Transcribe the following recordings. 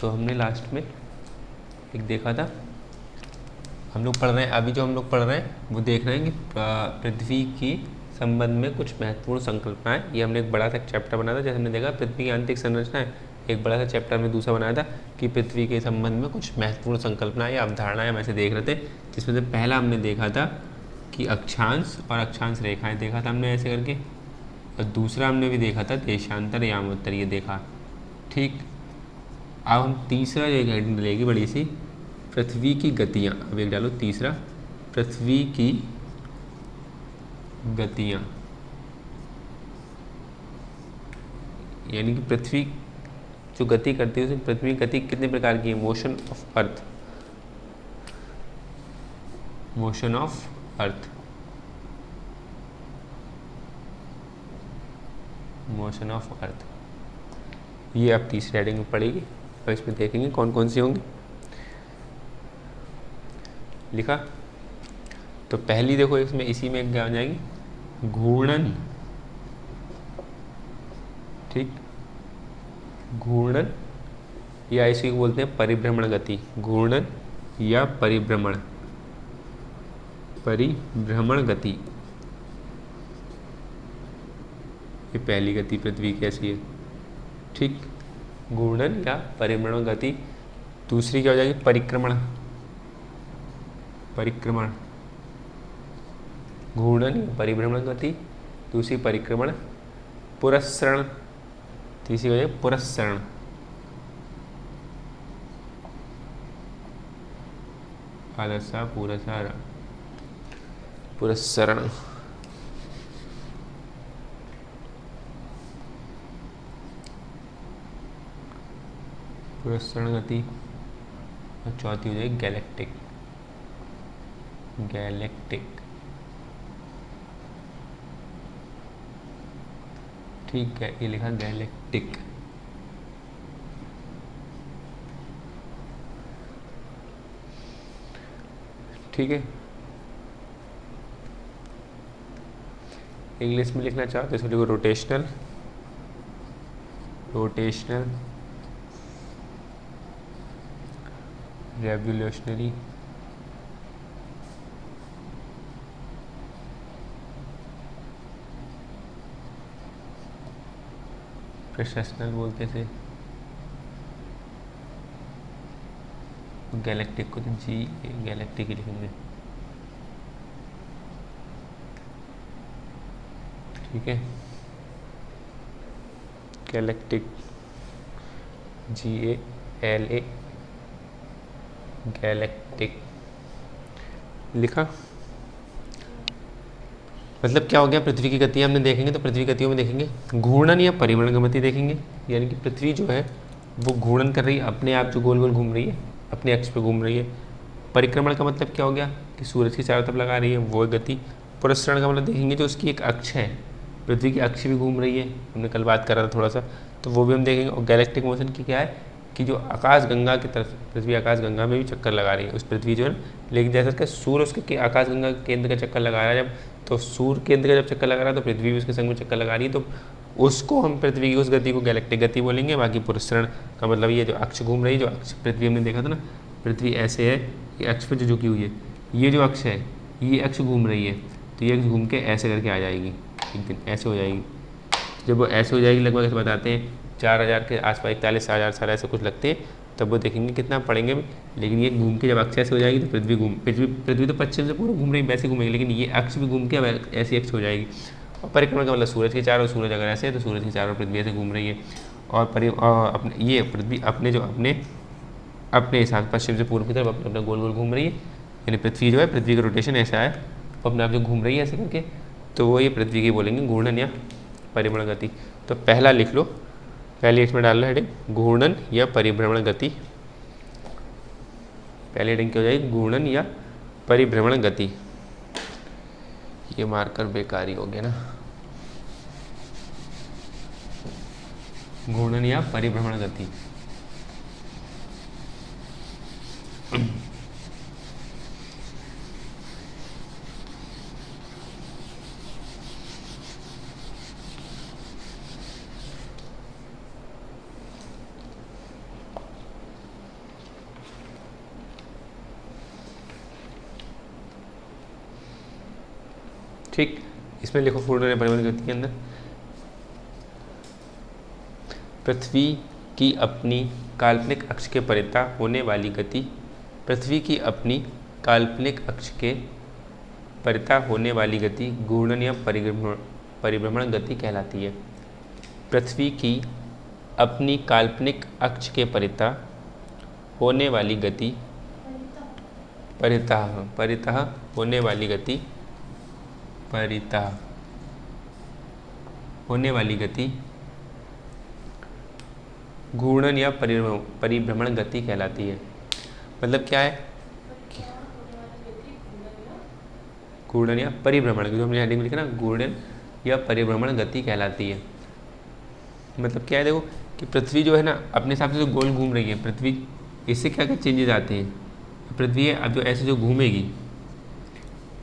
तो हमने लास्ट में एक देखा था, हम लोग पढ़ रहे हैं अभी, जो हम लोग पढ़ रहे हैं वो देख रहे हैं कि पृथ्वी की संबंध में कुछ महत्वपूर्ण संकल्पनाएं। ये हमने एक बड़ा सा चैप्टर बनाया था, जैसे हमने देखा पृथ्वी की आंतरिक संरचना है, एक बड़ा सा चैप्टर हमने दूसरा बनाया था कि पृथ्वी के संबंध में कुछ महत्वपूर्ण संकल्पनाएं या अवधारणाएं हम ऐसे देख रहे थे, जिसमें से पहला हमने देखा था कि अक्षांश और अक्षांश रेखाएं देखा था हमने ऐसे करके, और दूसरा हमने भी देखा था देशांतर यामोत्तर, ये देखा। ठीक, अब हम तीसरा जो एक हेडिंग मिलेगी बड़ी सी, पृथ्वी की गतियाँ। अब एक डालो तीसरा, पृथ्वी की गतियाँ, यानी कि पृथ्वी जो गति करती है, उसमें पृथ्वी की गति कितने प्रकार की है? Motion of earth, motion of earth, motion of earth, ये आप तीसरी हेडिंग में पढ़ेगी और इसमें देखेंगे कौन कौन सी होंगी। लिखा? तो पहली देखो, इसमें इसी में क्या हो जाएगी? घूर्णन। ठीक, घूर्णन या इसी को बोलते हैं परिभ्रमण गति। घूर्णन या परिभ्रमण, परिभ्रमण गति, ये पहली गति पृथ्वी की ऐसी है। ठीक, घूर्णन या परिभ्रमण गति। दूसरी क्या हो जाएगी? परिक्रमण, परिक्रमण, घूर्णन या परिभ्रमण गति, दूसरी परिक्रमण। पुरस्सरण, तीसरी हो जाएगी पुरस्सरण, आदर्शा पूरसार, पुरस्सरण। पुरस्सरण गति। और चौथी हो जाएगी गैलेक्टिक, गैलेक्टिक। ठीक है, ये लिखा गैलेक्टिक। ठीक है, इंग्लिश में लिखना चाहो तो इसको लिखो रोटेशनल, रोटेशनल, रेवोल्यूशनरी, प्रोसेशनल बोलते थे, गैलेक्टिक को तो जी गैलेक्टिक ही लिखेंगे। ठीक है, गैलेक्टिक, GALA, गैलेक्टिक। लिखा? मतलब क्या हो गया? पृथ्वी की गतियाँ हमने देखेंगे तो पृथ्वी की गतियों में देखेंगे घूर्णन या परिभ्रमण गति देखेंगे, यानी कि पृथ्वी जो है वो घूर्णन कर रही है, अपने आप जो गोल गोल घूम रही है, अपने अक्ष पे घूम रही है। परिक्रमण का मतलब क्या हो गया? कि सूरज की चारों तरफ लगा रही है, वो गति। पुरस्सरण का मतलब देखेंगे जो उसकी एक अक्ष है, पृथ्वी की अक्ष भी घूम रही है, हमने कल बात करा था थोड़ा सा, तो वो भी हम देखेंगे। और गैलेक्टिक मोशन की क्या है कि जो आकाश गंगा की तरफ, पृथ्वी आकाश गंगा में भी चक्कर लगा रही है उस पृथ्वी जो है, लेकिन जैसा कि सूर्य उसके आकाश गंगा के केंद्र का चक्कर लगा रहा है, जब तो सूर्य केंद्र का जब चक्कर लगा रहा है तो पृथ्वी भी उसके संग में चक्कर लगा रही है, तो उसको हम पृथ्वी की उस गति को गैलेक्टिक गति बोलेंगे। बाकी पुरस्सरण का मतलब ये जो अक्ष घूम रही है, जो अक्ष पृथ्वी हमने देखा था ना, पृथ्वी ऐसे है, ये अक्ष पर जो झुकी हुई है, ये जो अक्ष है ये अक्ष घूम रही है, तो ये अक्ष घूम के ऐसे करके आ जाएगी, एक दिन ऐसे हो जाएगी। जब वो ऐसे हो जाएगी, लगभग ऐसे बताते हैं 4000 के आसपास, 41,000 साल ऐसे कुछ लगते हैं, तब वो देखेंगे कितना पढ़ेंगे। लेकिन ये घूम के जब अक्ष ऐसे हो जाएगी तो पृथ्वी तो पश्चिम से पूरा घूम रही है, वैसे घूमेगी, लेकिन ये अक्ष भी घूम के अब ऐसी अक्ष हो जाएगी। और परिक्रमा का मतलब सूरज के चारों, सूरज अगर ऐसे है तो सूरज के चारों पृथ्वी ऐसे घूम रही है। और अपने ये पृथ्वी अपने जो अपने हिसाब पश्चिम से पूर्व की तरफ अपना अपना गोल गोल घूम रही है, यानी पृथ्वी जो है, पृथ्वी का रोटेशन ऐसा है, अपने आप जो घूम रही है ऐसे करके, तो वो ये पृथ्वी की बोलेंगे घूर्णन या परिभ्रमण गति। तो पहला लिख लो, पहले इसमें डाल लो हेडिंग घूर्णन या परिभ्रमण गति। पहले हेडिंग क्या हो जाएगी? घूर्णन या परिभ्रमण गति। ये मार्कर बेकारी हो गया ना, घूर्णन या परिभ्रमण गति। ठीक, इसमें लिखो घूर्णन या परिभ्रमण गति के अंदर पृथ्वी की अपनी काल्पनिक अक्ष के परितः होने वाली गति, पृथ्वी की अपनी काल्पनिक अक्ष के परितः होने वाली गति घूर्णन या परिभ्रमण गति कहलाती है। पृथ्वी की अपनी काल्पनिक अक्ष के परितः होने वाली गति, परितः होने वाली गति, परितः होने वाली गति घूर्णन या परिभ्रमण गति कहलाती है। मतलब क्या है, घूर्णन या परिभ्रमण, जो हमने हेडिंग में लिखा ना, घूर्णन या परिभ्रमण गति कहलाती है। मतलब क्या है, देखो कि पृथ्वी जो है ना अपने हिसाब से जो गोल घूम रही है पृथ्वी, इससे क्या क्या चेंजेस आते हैं। पृथ्वी है अब जो ऐसे जो घूमेगी,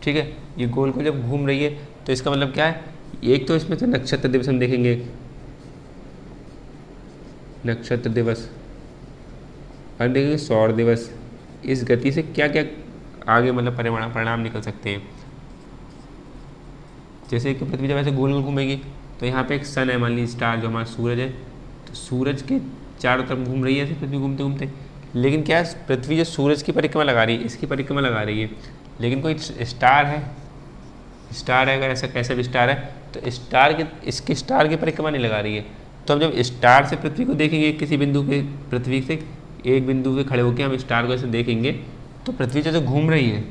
ठीक है, ये गोल को जब घूम रही है तो इसका मतलब क्या है, एक तो इसमें तो नक्षत्र दिवस हम देखेंगे, नक्षत्र दिवस, और देखेंगे सौर दिवस। इस गति से क्या क्या आगे मतलब परिणाम निकल सकते हैं। जैसे कि पृथ्वी जब ऐसे गोल गोल घूमेगी तो यहाँ पे एक सन है, मान लीजिए स्टार जो हमारा सूरज है, तो सूरज के चारों तरफ घूम रही है ऐसे पृथ्वी घूमते घूमते। लेकिन क्या है, पृथ्वी जो सूरज की परिक्रमा लगा रही है, इसकी परिक्रमा लगा रही है, लेकिन कोई स्टार है, अगर ऐसा कैसा भी स्टार है तो स्टार के इसके स्टार की परिक्रमा नहीं लगा रही है। तो हम जब स्टार से पृथ्वी को देखेंगे, किसी बिंदु पे पृथ्वी से एक बिंदु पे खड़े होकर हम स्टार को ऐसे देखेंगे, तो पृथ्वी जो घूम रही है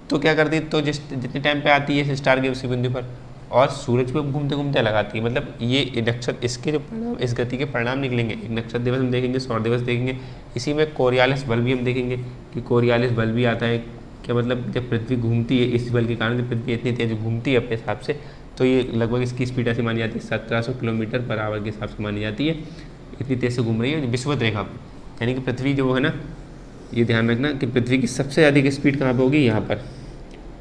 तो क्या करती है, तो जितने टाइम पे आती है इस स्टार के उसी बिंदु पर, और सूरज पे घूमते घूमते लगाती है। मतलब ये नक्षत्र, इसके जो परिणाम, इस गति के परिणाम निकलेंगे। एक नक्षत्र दिवस हम देखेंगे, सौर दिवस देखेंगे, इसी में कोरियालिस बल भी हम देखेंगे कि कोरियालिस बल भी आता है। क्या मतलब, जब पृथ्वी घूमती है इस बल के कारण, जब पृथ्वी इतनी तेज घूमती है अपने हिसाब से, तो ये लगभग इसकी स्पीड ऐसी मानी जाती है 1700 किलोमीटर पर आवर के हिसाब से मानी जाती है। इतनी तेज से घूम रही है विषुवत रेखा, यानी कि पृथ्वी जो है ना, ये ध्यान रखना कि पृथ्वी की सबसे अधिक स्पीड कहाँ पर होगी, यहाँ पर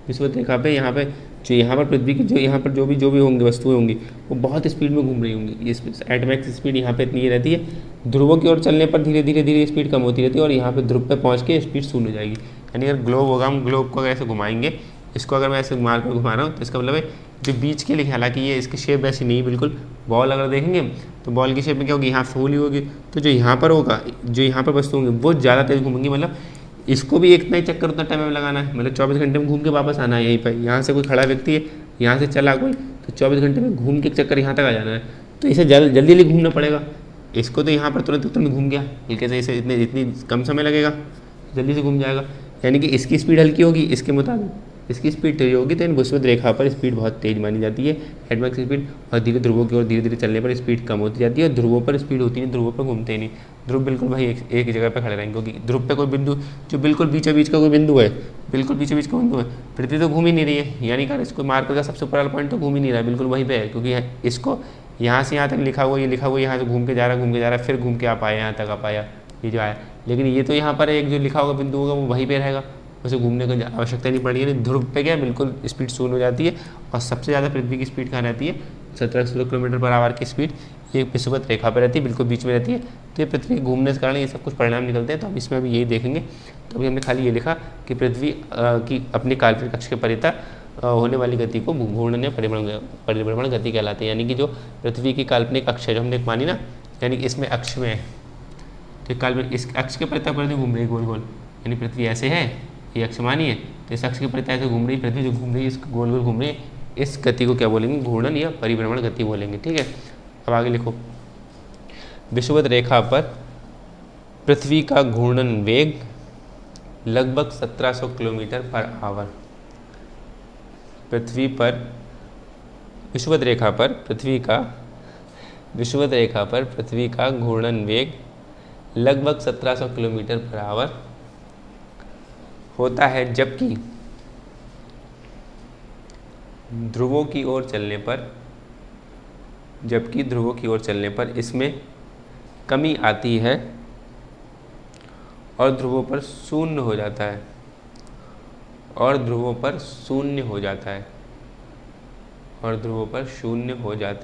विषुवत रेखा पे। यहाँ पे जो यहाँ पर पृथ्वी की जो यहाँ पर जो भी होंगी वस्तुएं होंगी वो बहुत स्पीड में घूम रही होंगी। ये एटमैक्स स्पीड यहाँ पे इतनी रहती है। ध्रुवों की ओर चलने पर धीरे धीरे स्पीड कम होती रहती है और यहाँ पे ध्रुव पे पहुँच के स्पीड शून्य हो जाएगी। यानी अगर ग्लोब होगा, हम ग्लोब को अगर ऐसे घुमाएंगे, इसको अगर मैं ऐसे मार कर घुमा रहा हूँ तो इसका मतलब है जो बीच के लिए, हालांकि ये इसकी शेप ऐसी नहीं बिल्कुल, बॉल अगर देखेंगे तो बॉल की शेप में क्या होगी, यहाँ फूली होगी, तो जो यहाँ पर होगा, जो यहाँ पर वस्तु होंगी वो ज़्यादा तेज घूमेंगी। मतलब इसको भी इतना ही चक्कर उतना टाइम में लगाना है, मतलब 24 घंटे में घूम के वापस आना है यहीं पर। यहाँ से कोई खड़ा व्यक्ति है, यहाँ से चला कोई, तो 24 घंटे में घूम के चक्कर यहाँ तक आ जाना है, तो इसे जल्दी जल्दी घूमना पड़ेगा। इसको तो यहाँ पर तुरंत घूम गया, कैसे इसे इतनी कम समय लगेगा, जल्दी से घूम जाएगा। यानी कि इसकी स्पीड हल्की होगी, इसके मुताबिक इसकी स्पीड तेज होगी, तो इन विषुवत रेखा पर स्पीड बहुत तेज मानी जाती है, एटमैक्स स्पीड। और धीरे ध्रुवों की ओर धीरे धीरे चलने पर स्पीड कम होती जाती है। और ध्रुवों पर स्पीड होती नहीं, ध्रुवों पर घूमते ही नहीं, ध्रुव बिल्कुल भाई एक जगह पर खड़े रहेंगे, क्योंकि ध्रुव पे कोई बिंदु जो बिल्कुल बीचों बीच का कोई बिंदु है, बिल्कुल बीचों बीच का बिंदु है, पृथ्वी तो घूम ही नहीं रही है। यानी कि इसको मार्कर का सबसे ऊपर वाला पॉइंट तो घूम ही नहीं रहा है, बिल्कुल वहीं पे है, क्योंकि इसको यहाँ से यहाँ तक लिखा हुआ, ये लिखा हुआ यहाँ से घूम के जा रहा, फिर घूम के आ पाया, यहाँ तक आ पाया, ये जो आया। लेकिन ये तो यहाँ पर एक जो लिखा होगा बिंदु होगा वो वहीं पे रहेगा, उसे घूमने की आवश्यकता नहीं पड़ी है। ध्रुव पे क्या बिल्कुल स्पीड शून्य हो जाती है। और सबसे ज़्यादा पृथ्वी की स्पीड कहाँ रहती है, 1700 किलोमीटर पर आवर की स्पीड ये विषुवत रेखा पर रहती है, बिल्कुल बीच में रहती है। तो ये पृथ्वी घूमने के कारण ये सब कुछ परिणाम निकलते हैं। तो हम इसमें अभी यही देखेंगे। तो अभी हमने खाली ये लिखा कि पृथ्वी की अपनी काल्पनिक अक्ष के परितः होने वाली गति को घूर्णन या परिभ्रमण गति कहलाते हैं। यानी कि जो पृथ्वी की काल्पनिक अक्ष है जो हमने मानी ना, यानी कि इसमें अक्ष में है, तो काल्पनिक इस अक्ष के परितः पृथ्वी घूम रही है गोल गोल, यानी पृथ्वी ऐसे है, ये अक्ष मानी है, तो इस अक्ष के परितः ऐसे घूम रही है पृथ्वी, जो घूम रही है इस गोल गोल घूम रही है, इस गति को क्या बोलेंगे, घूर्णन या परिभ्रमण गति बोलेंगे। ठीक है, अब आगे लिखो, विषुवत रेखा पर पृथ्वी का घूर्णन वेग लगभग 1700 किलोमीटर पर आवर। पृथ्वी पर विषुवत रेखा पर पृथ्वी का घूर्णन वेग लगभग 1700 किलोमीटर पर आवर होता है, जबकि ध्रुवों की ओर चलने पर इसमें कमी आती है और ध्रुवों पर शून्य हो जाता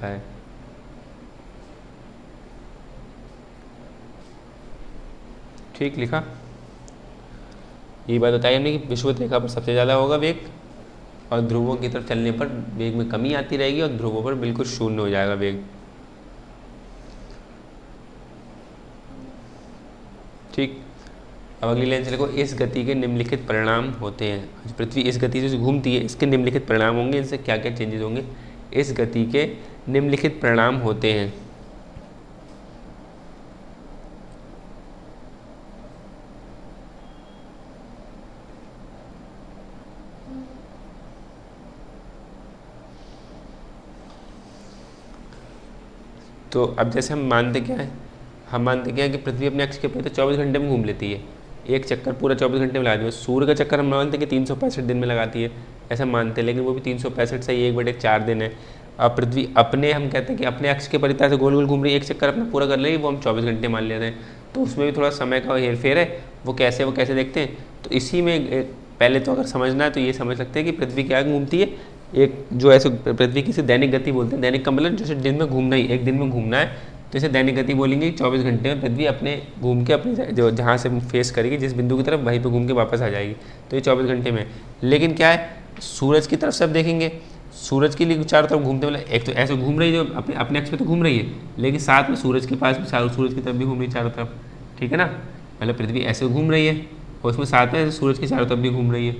है, ठीक लिखा। ये बात बताई हमने कि विषुवत रेखा पर सबसे ज़्यादा होगा वेग और ध्रुवों की तरफ चलने पर वेग में कमी आती रहेगी और ध्रुवों पर बिल्कुल शून्य हो जाएगा वेग। ठीक, अब अगली लाइन से लिखो, इस गति के निम्नलिखित परिणाम होते हैं। पृथ्वी इस गति से घूमती है, इसके निम्नलिखित परिणाम होंगे, इनसे क्या क्या चेंजेस होंगे। इस गति के निम्नलिखित परिणाम होते हैं। तो अब जैसे हम मानते क्या है, हम मानते क्या है कि पृथ्वी अपने अक्ष के पहले तो 24 घंटे में घूम लेती है, एक चक्कर पूरा 24 घंटे में लगाती है। सूर्य का चक्कर हम मानते हैं कि 365 दिन में लगाती है, ऐसा मानते हैं, लेकिन वो भी 365 से 1/4 दिन है। अब पृथ्वी अपने, हम कहते हैं कि अपने अक्ष के परितः से गोल गोल घूम रही है, एक चक्कर अपना पूरा कर रही है, वो हम 24 घंटे मान लेते हैं। तो उसमें भी थोड़ा समय का हेरफेर है, वो कैसे देखते हैं। तो इसी में पहले तो अगर समझना है तो ये समझ सकते हैं कि पृथ्वी क्या घूमती है, एक जो ऐसे पृथ्वी की दैनिक गति बोलते हैं। दैनिक का मतलब जैसे दिन में घूमना ही, एक दिन में घूमना है, तो इसे दैनिक गति बोलेंगे। 24 घंटे में पृथ्वी अपने घूम के अपनी जो जहाँ से फेस करेगी, जिस बिंदु की तरफ, वहीं पे घूम के वापस आ जाएगी। तो ये 24 घंटे में। लेकिन क्या है, सूरज की तरफ सब देखेंगे, सूरज के लिए चारों तरफ घूमते, मतलब एक तो ऐसे घूम रही है, जो अपने अक्ष पे तो घूम रही है, लेकिन साथ में सूरज के पास भी सूरज की तरफ भी घूम रही है चारों तरफ। ठीक है ना, मतलब पृथ्वी ऐसे घूम रही है और उसमें साथ में सूरज की चारों तरफ भी घूम रही है।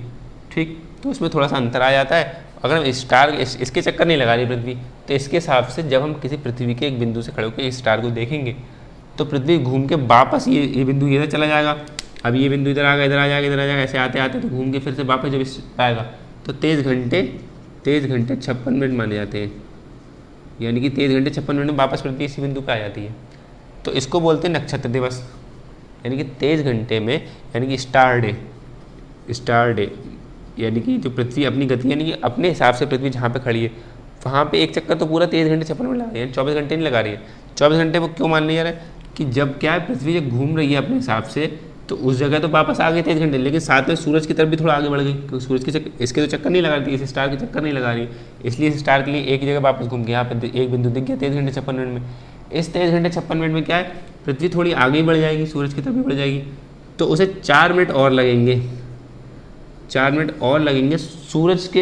ठीक, तो उसमें थोड़ा सा अंतर आ जाता है। अगर हम स्टार इसके चक्कर नहीं लगा रही पृथ्वी, तो इसके हिसाब से जब हम किसी पृथ्वी के एक बिंदु से खड़े होकर इस स्टार को देखेंगे, तो पृथ्वी घूम के वापस ये बिंदु इधर चला जाएगा। अब ये बिंदु इधर आ गया, इधर आ जाएगा, इधर आ जाएगा, ऐसे आते आते तो घूम के फिर से वापस जब इस आएगा, तो 23 घंटे 56 मिनट माने जाते हैं। यानी कि 23 घंटे 56 मिनट में वापस पृथ्वी इसी बिंदु पर आ जाती है। तो इसको बोलते हैं नक्षत्र दिवस। यानी कि 23 घंटे में, यानी कि स्टार डे, यानी कि जो पृथ्वी अपनी गति, यानी कि अपने हिसाब से पृथ्वी जहाँ पे खड़ी है वहाँ पे एक चक्कर तो पूरा 23 घंटे 56 मिनट लगा रही है, 24 घंटे नहीं लगा रही है। 24 घंटे वो क्यों मान लिया जा रहा है कि जब क्या है, पृथ्वी जब घूम रही है अपने हिसाब से, तो उस जगह तो वापस आ गए 23 घंटे, लेकिन साथ में सूरज की तरफ भी थोड़ा आगे बढ़ गई, क्योंकि सूरज के इसके तो चक्कर नहीं लगा रही, इस स्टार के चक्कर नहीं लगा रही, इसलिए इस स्टार के लिए एक ही जगह वापस घूम के यहाँ पे एक बिंदु दिख गया 23 घंटे 56 मिनट में। इस 23 घंटे 56 मिनट में क्या है, पृथ्वी थोड़ी आगे बढ़ जाएगी, सूरज की तरफ भी बढ़ जाएगी, तो उसे 4 मिनट और लगेंगे, 4 मिनट और लगेंगे। सूरज के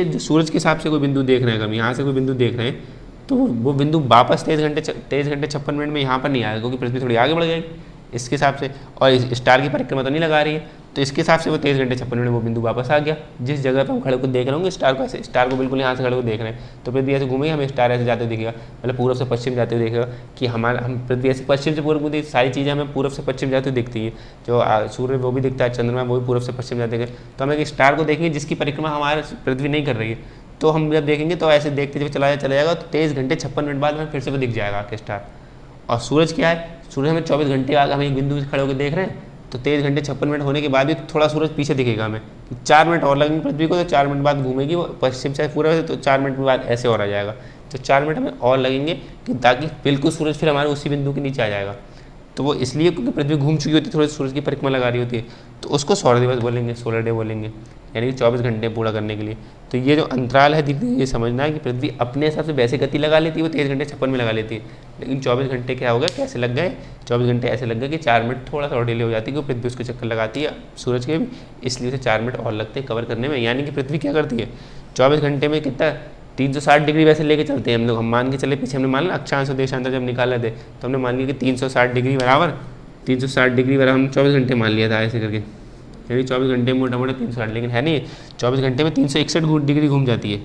हिसाब से कोई बिंदु देख रहे हैं, अगर यहाँ से कोई बिंदु देख रहे हैं, तो वो बिंदु वापस 23 घंटे 56 मिनट में यहाँ पर नहीं आएगा, क्योंकि पृथ्वी थोड़ी आगे बढ़ जाएगी इसके हिसाब से, और इस स्टार की परिक्रमा तो नहीं लगा रही है, तो इसके हिसाब से वो 23 घंटे 56 मिनट में वो बिंदु वापस आ गया। जिस जगह पर हम खड़े को देख रहे होंगे स्टार को, ऐसे स्टार को बिल्कुल यहाँ से खड़े को देख रहे हैं, तो पृथ्वी ऐसे घूमेगी, हमें स्टार ऐसे जाते हुए दिखेगा, मतलब पूर्व से पश्चिम जाते हुए दिखेगा कि हम पृथ्वी ऐसे पश्चिम से पूर्व को देखते, सारी चीज़ें हमें पूर्व से पश्चिम जाते हुए दिखती है। जो सूर्य वो भी दिखता है, चंद्रमा वो भी पूर्व से पश्चिम जाते हैं, तो हम एक स्टार को देखेंगे जिसकी परिक्रमा हमारे पृथ्वी नहीं कर रही है, तो हम जब देखेंगे तो ऐसे देखते जब चला जाएगा, तो 23 घंटे 56 मिनट बाद हमें फिर से वो दिख जाएगा आके स्टार। और सूरज क्या है, सूरज हमें 24 घंटे आगे हम एक बिंदु से खड़े होकर देख रहे हैं, तो 23 घंटे 56 मिनट होने के बाद भी थोड़ा सूरज पीछे दिखेगा हमें, 4 मिनट और लगेंगे पृथ्वी को, तो 4 मिनट बाद घूमेगी वो पश्चिम से पूरा, तो 4 मिनट के बाद ऐसे और आ जाएगा, तो 4 मिनट हमें और लगेंगे कि ताकि बिल्कुल सूरज फिर हमारे उसी बिंदु के नीचे आ जाएगा। तो वो इसलिए क्योंकि पृथ्वी घूम चुकी होती है, थोड़ी सूरज की परिक्रमा लगा रही होती है, तो उसको सौर दिवस बोलेंगे, सोलर डे बोलेंगे, यानी कि 24 घंटे पूरा करने के लिए। तो ये जो अंतराल है दीदी, ये समझना है कि पृथ्वी अपने हिसाब से वैसे गति लगा लेती है, वो 23 घंटे 56 में लगा लेती है, लेकिन 24 घंटे क्या हो गया, कैसे लग गए, 24 घंटे ऐसे लग गए कि 4 मिनट थोड़ा सा और डिले हो जाती है, क्योंकि पृथ्वी उसके चक्कर लगाती है सूरज के भी, इसलिए उसे 4 मिनट और लगते हैं कवर करने में। यानी कि पृथ्वी क्या करती है, 24 घंटे में कितना 360 डिग्री वैसे लेके चलते हैं हम लोग। हम मान के चले, पीछे हमने मान लिया अक्षांश और देशांतर जब निकाल रहे थे, तो हमने मान लिया कि 360 डिग्री बराबर 24 घंटे मान लिया था ऐसे करके, यानी 24 घंटे में मोटा मोटा 360, लेकिन है नहीं, 24 घंटे में 361 डिग्री घूम जाती है।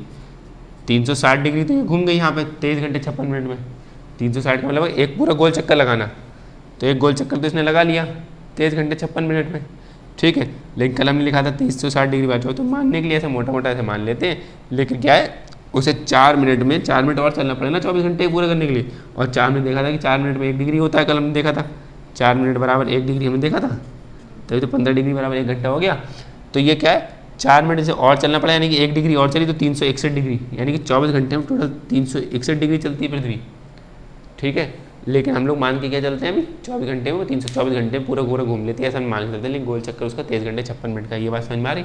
360 डिग्री तो ये घूम गई यहाँ पे 23 घंटे 56 मिनट में। 360 का मतलब एक पूरा गोल चक्कर लगाना, तो एक गोल चक्कर तो इसने लगा लिया 23 घंटे 56 मिनट में, ठीक है। लेकिन कल हमने लिखा था 360 डिग्री बात हो, तो मानने के लिए ऐसा मोटा मोटा ऐसे मान लेते हैं, लेकिन क्या है उसे 4 मिनट और चलना पड़ेगा ना 24 घंटे पूरे करने के लिए। और 4 मिनट देखा था कि 4 मिनट में 1 डिग्री होता है, कल हमने देखा था 4 मिनट बराबर 1 डिग्री हमने देखा था, तभी तो 15 डिग्री बराबर 1 घंटा हो गया। तो ये क्या है 4 मिनट से और चलना पड़ा, यानी कि 1 डिग्री और चली तो 361 डिग्री, यानी कि 24 घंटे में टोटल 361 डिग्री चलती है पृथ्वी, ठीक है। लेकिन हम लोग मान के क्या चलते हैं अभी 24 घंटे में, वो 324 घंटे में पूरा घूम लेती है, ऐसा हम मान के चलते हैं, लेकिन गोल चक्कर उसका 23 घंटे 56 मिनट का। ये बात समझ में आ रही।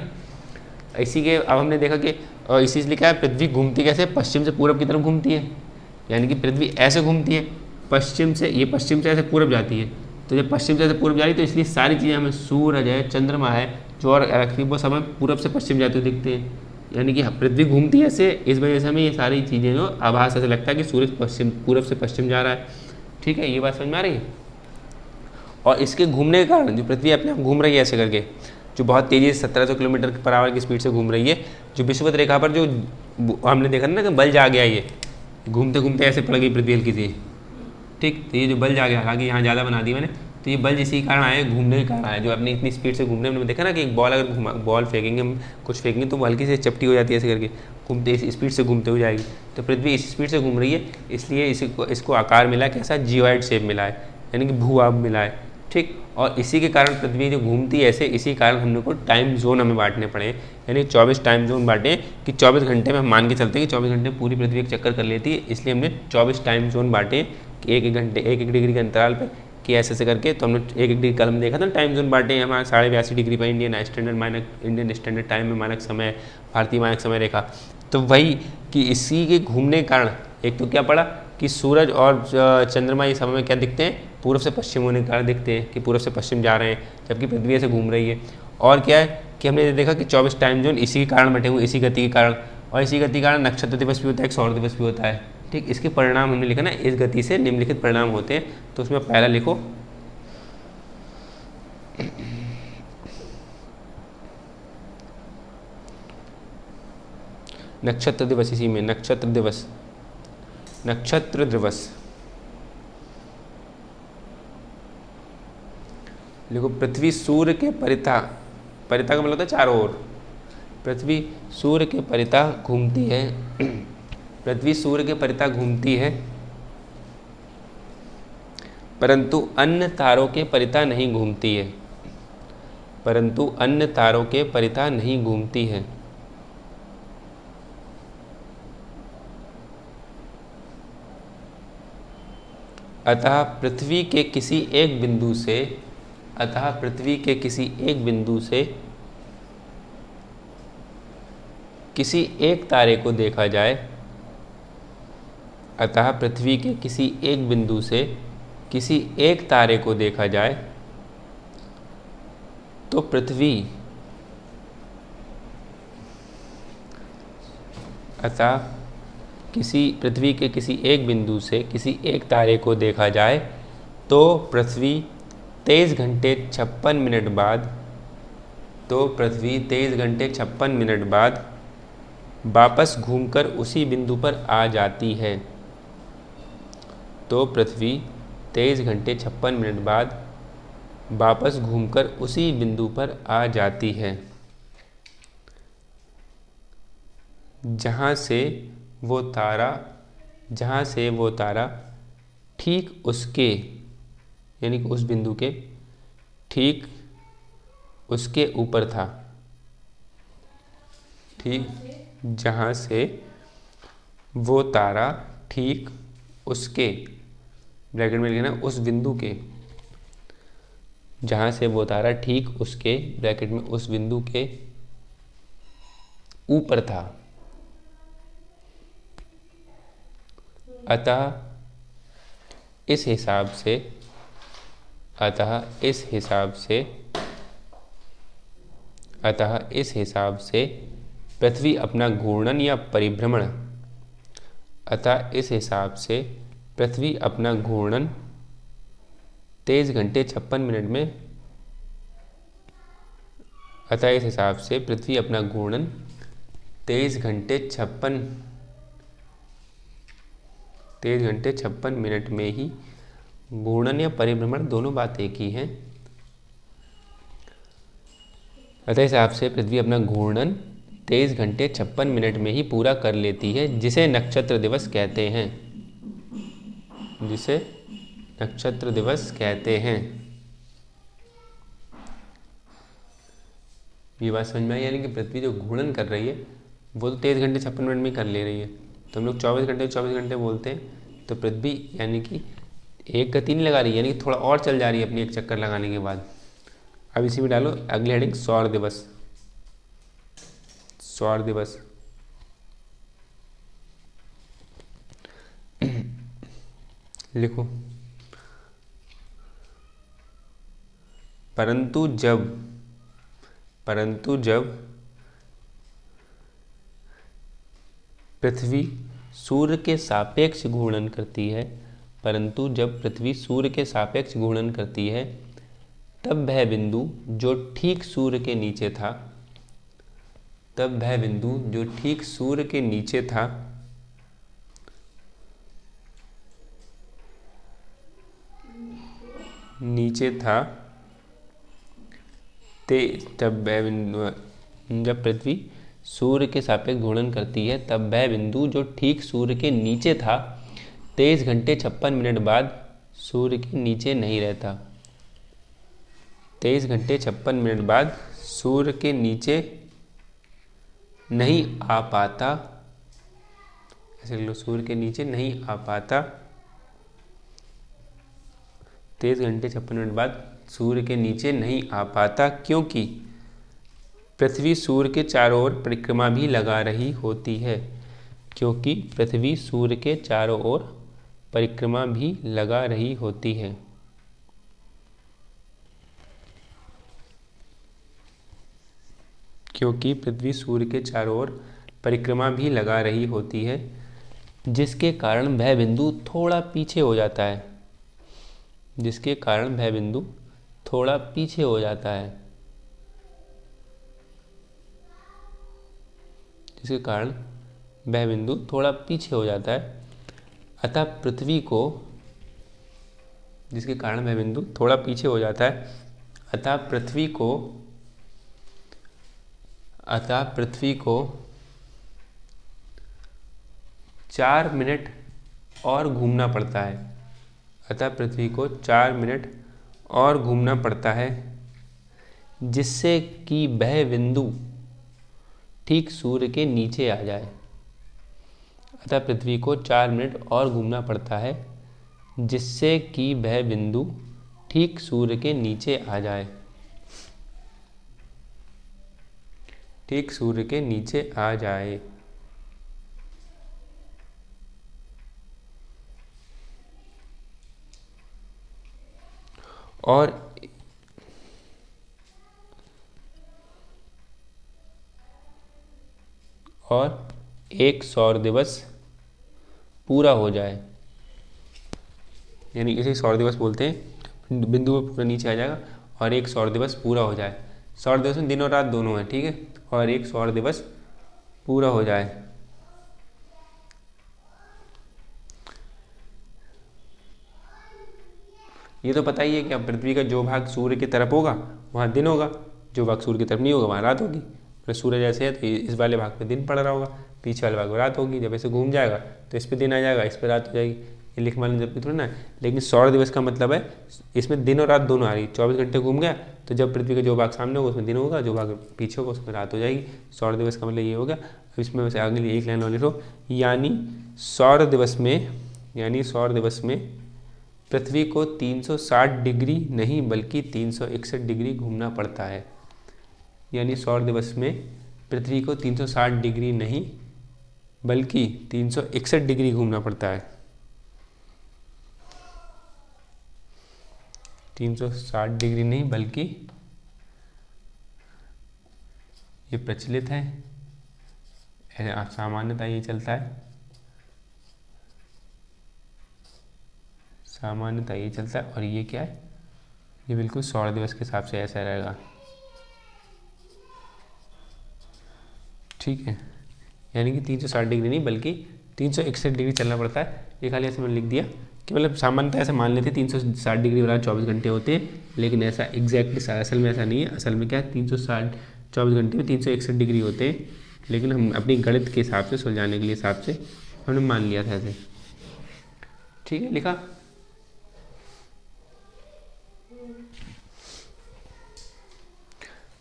इसी के अब हमने देखा कि इसी इसलिए क्या है पृथ्वी घूमती कैसे, पश्चिम से पूरब की तरफ घूमती है, यानी कि पृथ्वी ऐसे घूमती है पश्चिम से, ये पश्चिम से ऐसे पूरब जाती है, तो जब पश्चिम से ऐसे पूरब जा रही है तो इसलिए सारी चीज़ें हमें सूरज है, चंद्रमा है, जो और वो सब पूरब से पश्चिम जाते हुए दिखते हैं, यानी कि पृथ्वी घूमती है ऐसे, इस वजह से हमें ये सारी चीज़ें जो आभास ऐसे लगता है कि सूरज पश्चिम पूरब से पश्चिम जा रहा है। ठीक है, ये बात समझ में आ रही है। और इसके घूमने के कारण जो पृथ्वी अपने आप घूम रही है ऐसे करके, जो बहुत तेज़ी से 1700 किलोमीटर पर आवर की स्पीड से घूम रही है, जो विषुवत रेखा पर जो हमने देखा ना कि बल्ज आ गया, ये घूमते घूमते ऐसे पड़ गई पृथ्वी हल्की सी। ठीक, तो ये जो बल्ज आ गया, हालांकि यहाँ ज़्यादा बना दी मैंने, तो ये बल्ज इसी कारण आया, घूमने के कारण आया, जो अपनी इतनी स्पीड से घूमने में देखा ना कि एक बॉल अगर बॉल फेंकेंगे हम, कुछ फेंकेंगे तो वो हल्की से चपटी हो जाती है ऐसे करके, घूमते इस स्पीड से घूमते हुए जाएगी। तो पृथ्वी इस स्पीड से घूम रही है, इसलिए इसको आकार मिला कैसा, जियोइड शेप मिला है, यानी कि भू-आभ मिला है। ठीक, और इसी के कारण पृथ्वी जो घूमती है ऐसे, इसी कारण हमने को टाइम जोन हमें बांटने पड़े, यानी 24 टाइम जोन बांटे कि 24 घंटे में हम मान के चलते हैं कि 24 घंटे पूरी पृथ्वी एक चक्कर कर लेती है, इसलिए हमने 24 टाइम जोन बांटे कि एक एक घंटे 1-1 डिग्री के अंतराल पर कि ऐसे करके। तो हमने 1-1 डिग्री कल हम देखा था टाइम जोन बांटे, हमारा 82.5 डिग्री पर इंडियन स्टैंडर्ड टाइम में मानक समय, भारतीय मानक समय रेखा। तो वही कि इसी के घूमने के कारण एक तो क्या पड़ा कि सूरज और चंद्रमा ये समय में क्या दिखते हैं, पूर्व से पश्चिम होने के कारण दिखते हैं कि पूर्व से पश्चिम जा रहे हैं, जबकि पृथ्वी ऐसे घूम रही है। और क्या है कि हमने देखा कि 24 टाइम जोन इसी के कारण बैठे हुए, इसी गति के कारण, और इसी गति के कारण नक्षत्र दिवस भी होता है, एक सौर दिवस भी होता है। ठीक, इसके परिणाम हमने लिखा ना, इस गति से निम्नलिखित परिणाम होते हैं, तो उसमें पहला लिखो नक्षत्र दिवस, इसी में नक्षत्र दिवस, नक्षत्र दिवस देखो। पृथ्वी सूर्य के परितः, परितः का मतलब होता है चारों ओर, पृथ्वी सूर्य के परितः घूमती है पृथ्वी सूर्य के परितः घूमती है, परंतु अन्य तारों के परितः नहीं घूमती है, परंतु अन्य तारों के परितः नहीं घूमती है। अतः पृथ्वी के किसी एक बिंदु से, अतः पृथ्वी के किसी एक बिंदु से किसी एक तारे को देखा जाए, अतः पृथ्वी के किसी एक बिंदु से किसी एक तारे को देखा जाए तो पृथ्वी, अतः पृथ्वी के किसी एक बिंदु से किसी एक तारे को देखा जाए तो पृथ्वी 23 घंटे 56 मिनट बाद, तो पृथ्वी 23 घंटे 56 मिनट बाद वापस घूमकर उसी बिंदु पर आ जाती है। तो पृथ्वी 23 घंटे 56 मिनट बाद वापस घूमकर उसी बिंदु पर आ जाती है जहाँ से वो तारा ठीक उसके, यानी कि उस बिंदु के ठीक उसके ऊपर था। ठीक, जहाँ से वो तारा ठीक उसके, ब्रैकेट में लिखना उस बिंदु के, जहाँ से वो तारा ठीक उसके, ब्रैकेट में उस बिंदु के ऊपर था। अतः इस हिसाब से, अतः इस हिसाब से पृथ्वी अपना घूर्णन या परिभ्रमण, अतः इस हिसाब से पृथ्वी अपना घूर्णन 23 घंटे 56 मिनट में, अतः इस हिसाब से पृथ्वी अपना घूर्णन 23 घंटे 56 मिनट में ही, घूर्णन या परिभ्रमण दोनों बात एक ही हैं। अतः इस हिसाब से पृथ्वी अपना घूर्णन 23 घंटे 56 मिनट में ही पूरा कर लेती है, जिसे नक्षत्र दिवस कहते हैं, जिसे नक्षत्र दिवस कहते हैं। ये बात समझ में आई, यानी कि पृथ्वी जो घूर्णन कर रही है वो तो 23 घंटे 56 मिनट में ही कर ले रही है। तो हम लोग 24 घंटे बोलते हैं, तो पृथ्वी यानी कि एक गति नहीं लगा रही, यानी कि थोड़ा और चल जा रही है अपनी एक चक्कर लगाने के बाद। अब इसी में डालो अगली हेडिंग, सौर दिवस, सौर दिवस। लिखो, परंतु जब पृथ्वी सूर्य के सापेक्ष घूर्णन करती है, परंतु जब पृथ्वी सूर्य के सापेक्ष घूर्णन करती है तब वह बिंदु जो ठीक सूर्य के नीचे था, तब वह बिंदु जो ठीक सूर्य के नीचे था जब पृथ्वी सूर्य के सापेक्ष घूर्णन करती है तब वह बिंदु जो ठीक सूर्य के नीचे था 23 घंटे 56 मिनट बाद सूर्य के नीचे नहीं रहता। 23 घंटे 56 मिनट बाद सूर्य के नीचे नहीं आ पाता, ऐसे लो, सूर्य के नीचे नहीं आ पाता। 23 घंटे 56 मिनट बाद सूर्य के नीचे नहीं आ पाता, क्योंकि पृथ्वी सूर्य के चारों ओर परिक्रमा भी लगा रही होती है, क्योंकि पृथ्वी सूर्य के चारों ओर परिक्रमा भी लगा रही होती है। क्योंकि पृथ्वी सूर्य के चारों ओर परिक्रमा भी लगा रही होती है, जिसके कारण वह बिंदु थोड़ा पीछे हो जाता है, जिसके कारण वह बिंदु थोड़ा पीछे हो जाता है, जिसके कारण वह बिंदु थोड़ा पीछे हो जाता है। अतः पृथ्वी को, जिसके कारण वह बिंदु थोड़ा पीछे हो जाता है, अतः पृथ्वी को 4 मिनट और घूमना पड़ता है। अतः पृथ्वी को 4 मिनट और घूमना पड़ता है, जिससे कि वह बिंदु ठीक सूर्य के नीचे आ जाए। अतः पृथ्वी को 4 मिनट और घूमना पड़ता है, जिससे कि वह बिंदु ठीक सूर्य के नीचे आ जाए, ठीक सूर्य के नीचे आ जाए। और एक सौर दिवस पूरा हो जाए, यानी इसे सौर दिवस बोलते हैं। बिंदु पर पूरा नीचे आ जाएगा और एक सौर दिवस पूरा हो जाए। सौर दिवस में दिन और रात दोनों है, ठीक है। और एक सौर दिवस पूरा हो जाए। ये तो पता ही है कि अब पृथ्वी का जो भाग सूर्य की तरफ होगा वहाँ दिन होगा, जो भाग सूर्य की तरफ नहीं होगा वहाँ रात होगी। तो सूर्य जैसे है तो इस वाले भाग पे दिन पड़ रहा होगा, पीछे वाले भाग में रात होगी। जब ऐसे घूम जाएगा तो इस पे दिन आ जाएगा, इस पे रात हो जाएगी। ये लिख मान जब थोड़ा ना, लेकिन सौर दिवस का मतलब है इसमें दिन और रात दोनों आ रही। 24 घंटे घूम गया तो जब पृथ्वी का जो भाग सामने होगा उसमें दिन होगा, जो भाग पीछे होगा उसमें रात हो जाएगी। सौर दिवस का मतलब ये हो गया। अब इसमें वैसे आगे एक लाइन और लिखो, यानी सौर दिवस में पृथ्वी को 360 डिग्री नहीं बल्कि 361 डिग्री घूमना पड़ता है। यानी सौर दिवस में पृथ्वी को 360 डिग्री नहीं बल्कि 361 डिग्री घूमना पड़ता है। 360 डिग्री नहीं बल्कि, ये प्रचलित है, सामान्यतः ये चलता है, सामान्यतः ये चलता है। और ये क्या है, ये बिल्कुल सौर दिवस के हिसाब से ऐसा रहेगा, ठीक है। यानी कि 360 डिग्री नहीं बल्कि 361 डिग्री चलना पड़ता है। ये खाली ऐसे मैंने लिख दिया कि मतलब सामान्यतः ऐसा मान लेते 360 डिग्री वाला 24 घंटे होते हैं, लेकिन ऐसा एग्जैक्टली असल में ऐसा नहीं है। असल में क्या है, 360 24 घंटे में 361 डिग्री होते हैं, लेकिन हम अपनी गणित के हिसाब से सुलझाने के लिए हिसाब से हमने मान लिया था ऐसे, ठीक है। लिखा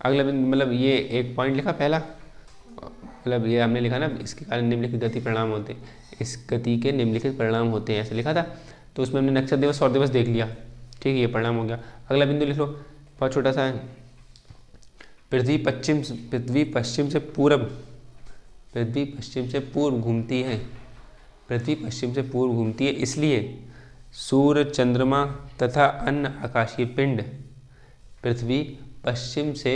अगला मतलब ये एक पॉइंट लिखा पहला, मतलब ये हमने लिखा ना, इसके कारण निम्नलिखित गति परिणाम होते हैं, इस गति के निम्नलिखित परिणाम होते हैं, ऐसे लिखा था। तो उसमें हमने नक्षत्र दिवस सौर दिवस देख लिया, ठीक है, ये परिणाम हो गया। अगला बिंदु लिख लो, बहुत छोटा सा है। पृथ्वी पश्चिम से पूर्व घूमती है, पृथ्वी पश्चिम से पूर्व घूमती है, इसलिए सूर्य, चंद्रमा तथा अन्य आकाशीय पिंड पृथ्वी पश्चिम से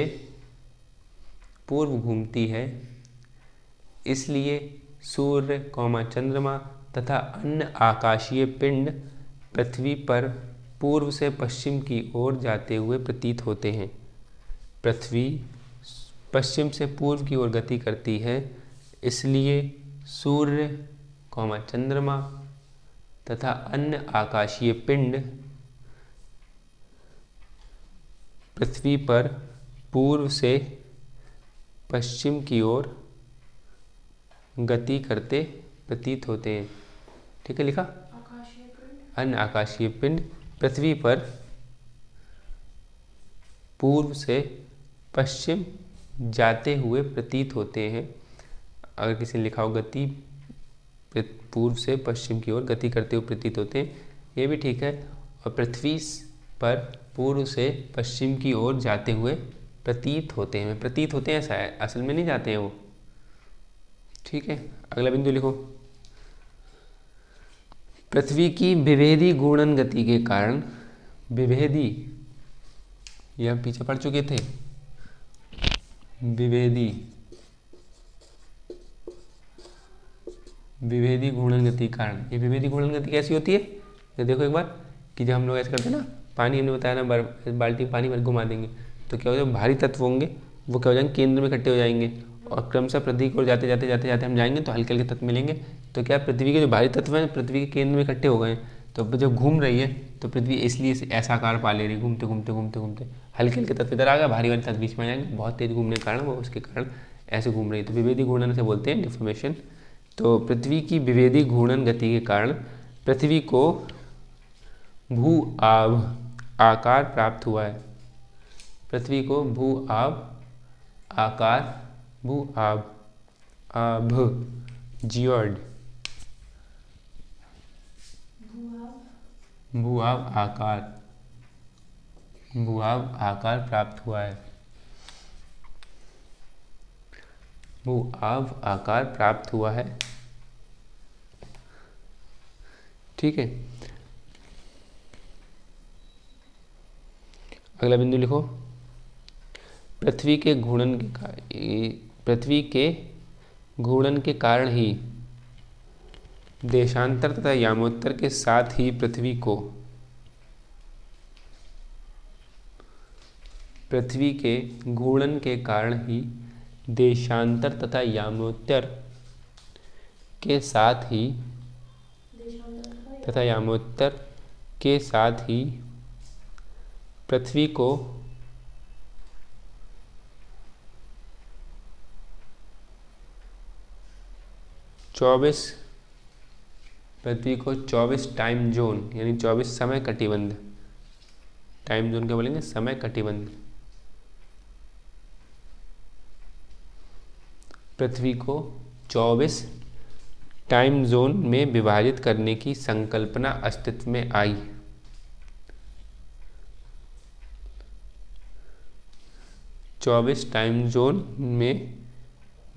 पूर्व घूमती है, इसलिए सूर्य चंद्रमा तथा अन्य आकाशीय पिंड पृथ्वी पर पूर्व से पश्चिम की ओर जाते हुए प्रतीत होते हैं। पृथ्वी पश्चिम से पूर्व की ओर गति करती है, इसलिए सूर्य चंद्रमा तथा अन्य आकाशीय पिंड पृथ्वी पर पूर्व से पश्चिम की ओर गति करते प्रतीत होते हैं। ठीक है, लिखा। अन्य आकाशीय पिंड पृथ्वी पर पूर्व से पश्चिम जाते हुए प्रतीत होते हैं। अगर किसी ने लिखा हो गति पूर्व से पश्चिम की ओर गति करते हुए प्रतीत होते हैं, ये भी ठीक है। और पृथ्वी पर पूर्व से पश्चिम की ओर जाते हुए प्रतीत होते हैं। प्रतीत होते हैं ऐसा है, असल में नहीं जाते हैं वो। ठीक है, अगला बिंदु लिखो। पृथ्वी की विभेदी घूर्णन गति के कारण, विभेदी ये हम पीछे पढ़ चुके थे, विभेदी घूर्णन गति के कारण। ये विभेदी घूर्णन गति कैसी होती है, ये देखो एक बार कि जब हम लोग ऐसे करते हैं ना, पानी हमने बताया ना, बाल्टी पानी भर घुमा देंगे तो क्या हो जाएगा, भारी तत्व होंगे वो क्या हो जाएंगे, केंद्र में इकट्ठे हो जाएंगे और क्रमशः पृथ्वी की ओर जाते जाते जाते जाते हम जाएंगे तो हल्के हल्के तत्व मिलेंगे। तो क्या पृथ्वी के जो भारी तत्व हैं पृथ्वी के केंद्र में इकट्ठे हो गए हैं, तो जब घूम रही है तो पृथ्वी इसलिए ऐसा आकार पा ले रही है, घूमते घूमते घूमते घूमते हल्के हल्के तत्व इधर आ गया, भारी वाले तत्व बीच में आ जाएंगे, बहुत तेज घूमने के कारण वो उसके कारण ऐसे घूम रही है। तो विभेदी घूर्णन से बोलते हैं डिफॉर्मेशन। तो पृथ्वी की विभेदी घूर्णन गति के कारण पृथ्वी को भू आभ आकार प्राप्त हुआ है। पृथ्वी को भू आभ आकार, भू आभ आभ जियोइड, भू आभ आकार, भू आभ आकार प्राप्त हुआ है। भू आभ आकार प्राप्त हुआ है। ठीक है, अगला बिंदु लिखो। पृथ्वी के घूर्णन के कारण ही देशांतर तथा यामोत्तर के साथ ही पृथ्वी के घूर्णन के कारण ही देशांतर तथा यामोत्तर के साथ ही पृथ्वी को पृथ्वी को 24 टाइम जोन यानी 24 समय कटिबंध, टाइम जोन क्या बोलेंगे, समय कटिबंध, पृथ्वी को 24 टाइम जोन में विभाजित करने की संकल्पना अस्तित्व में आई। चौबीस टाइम जोन में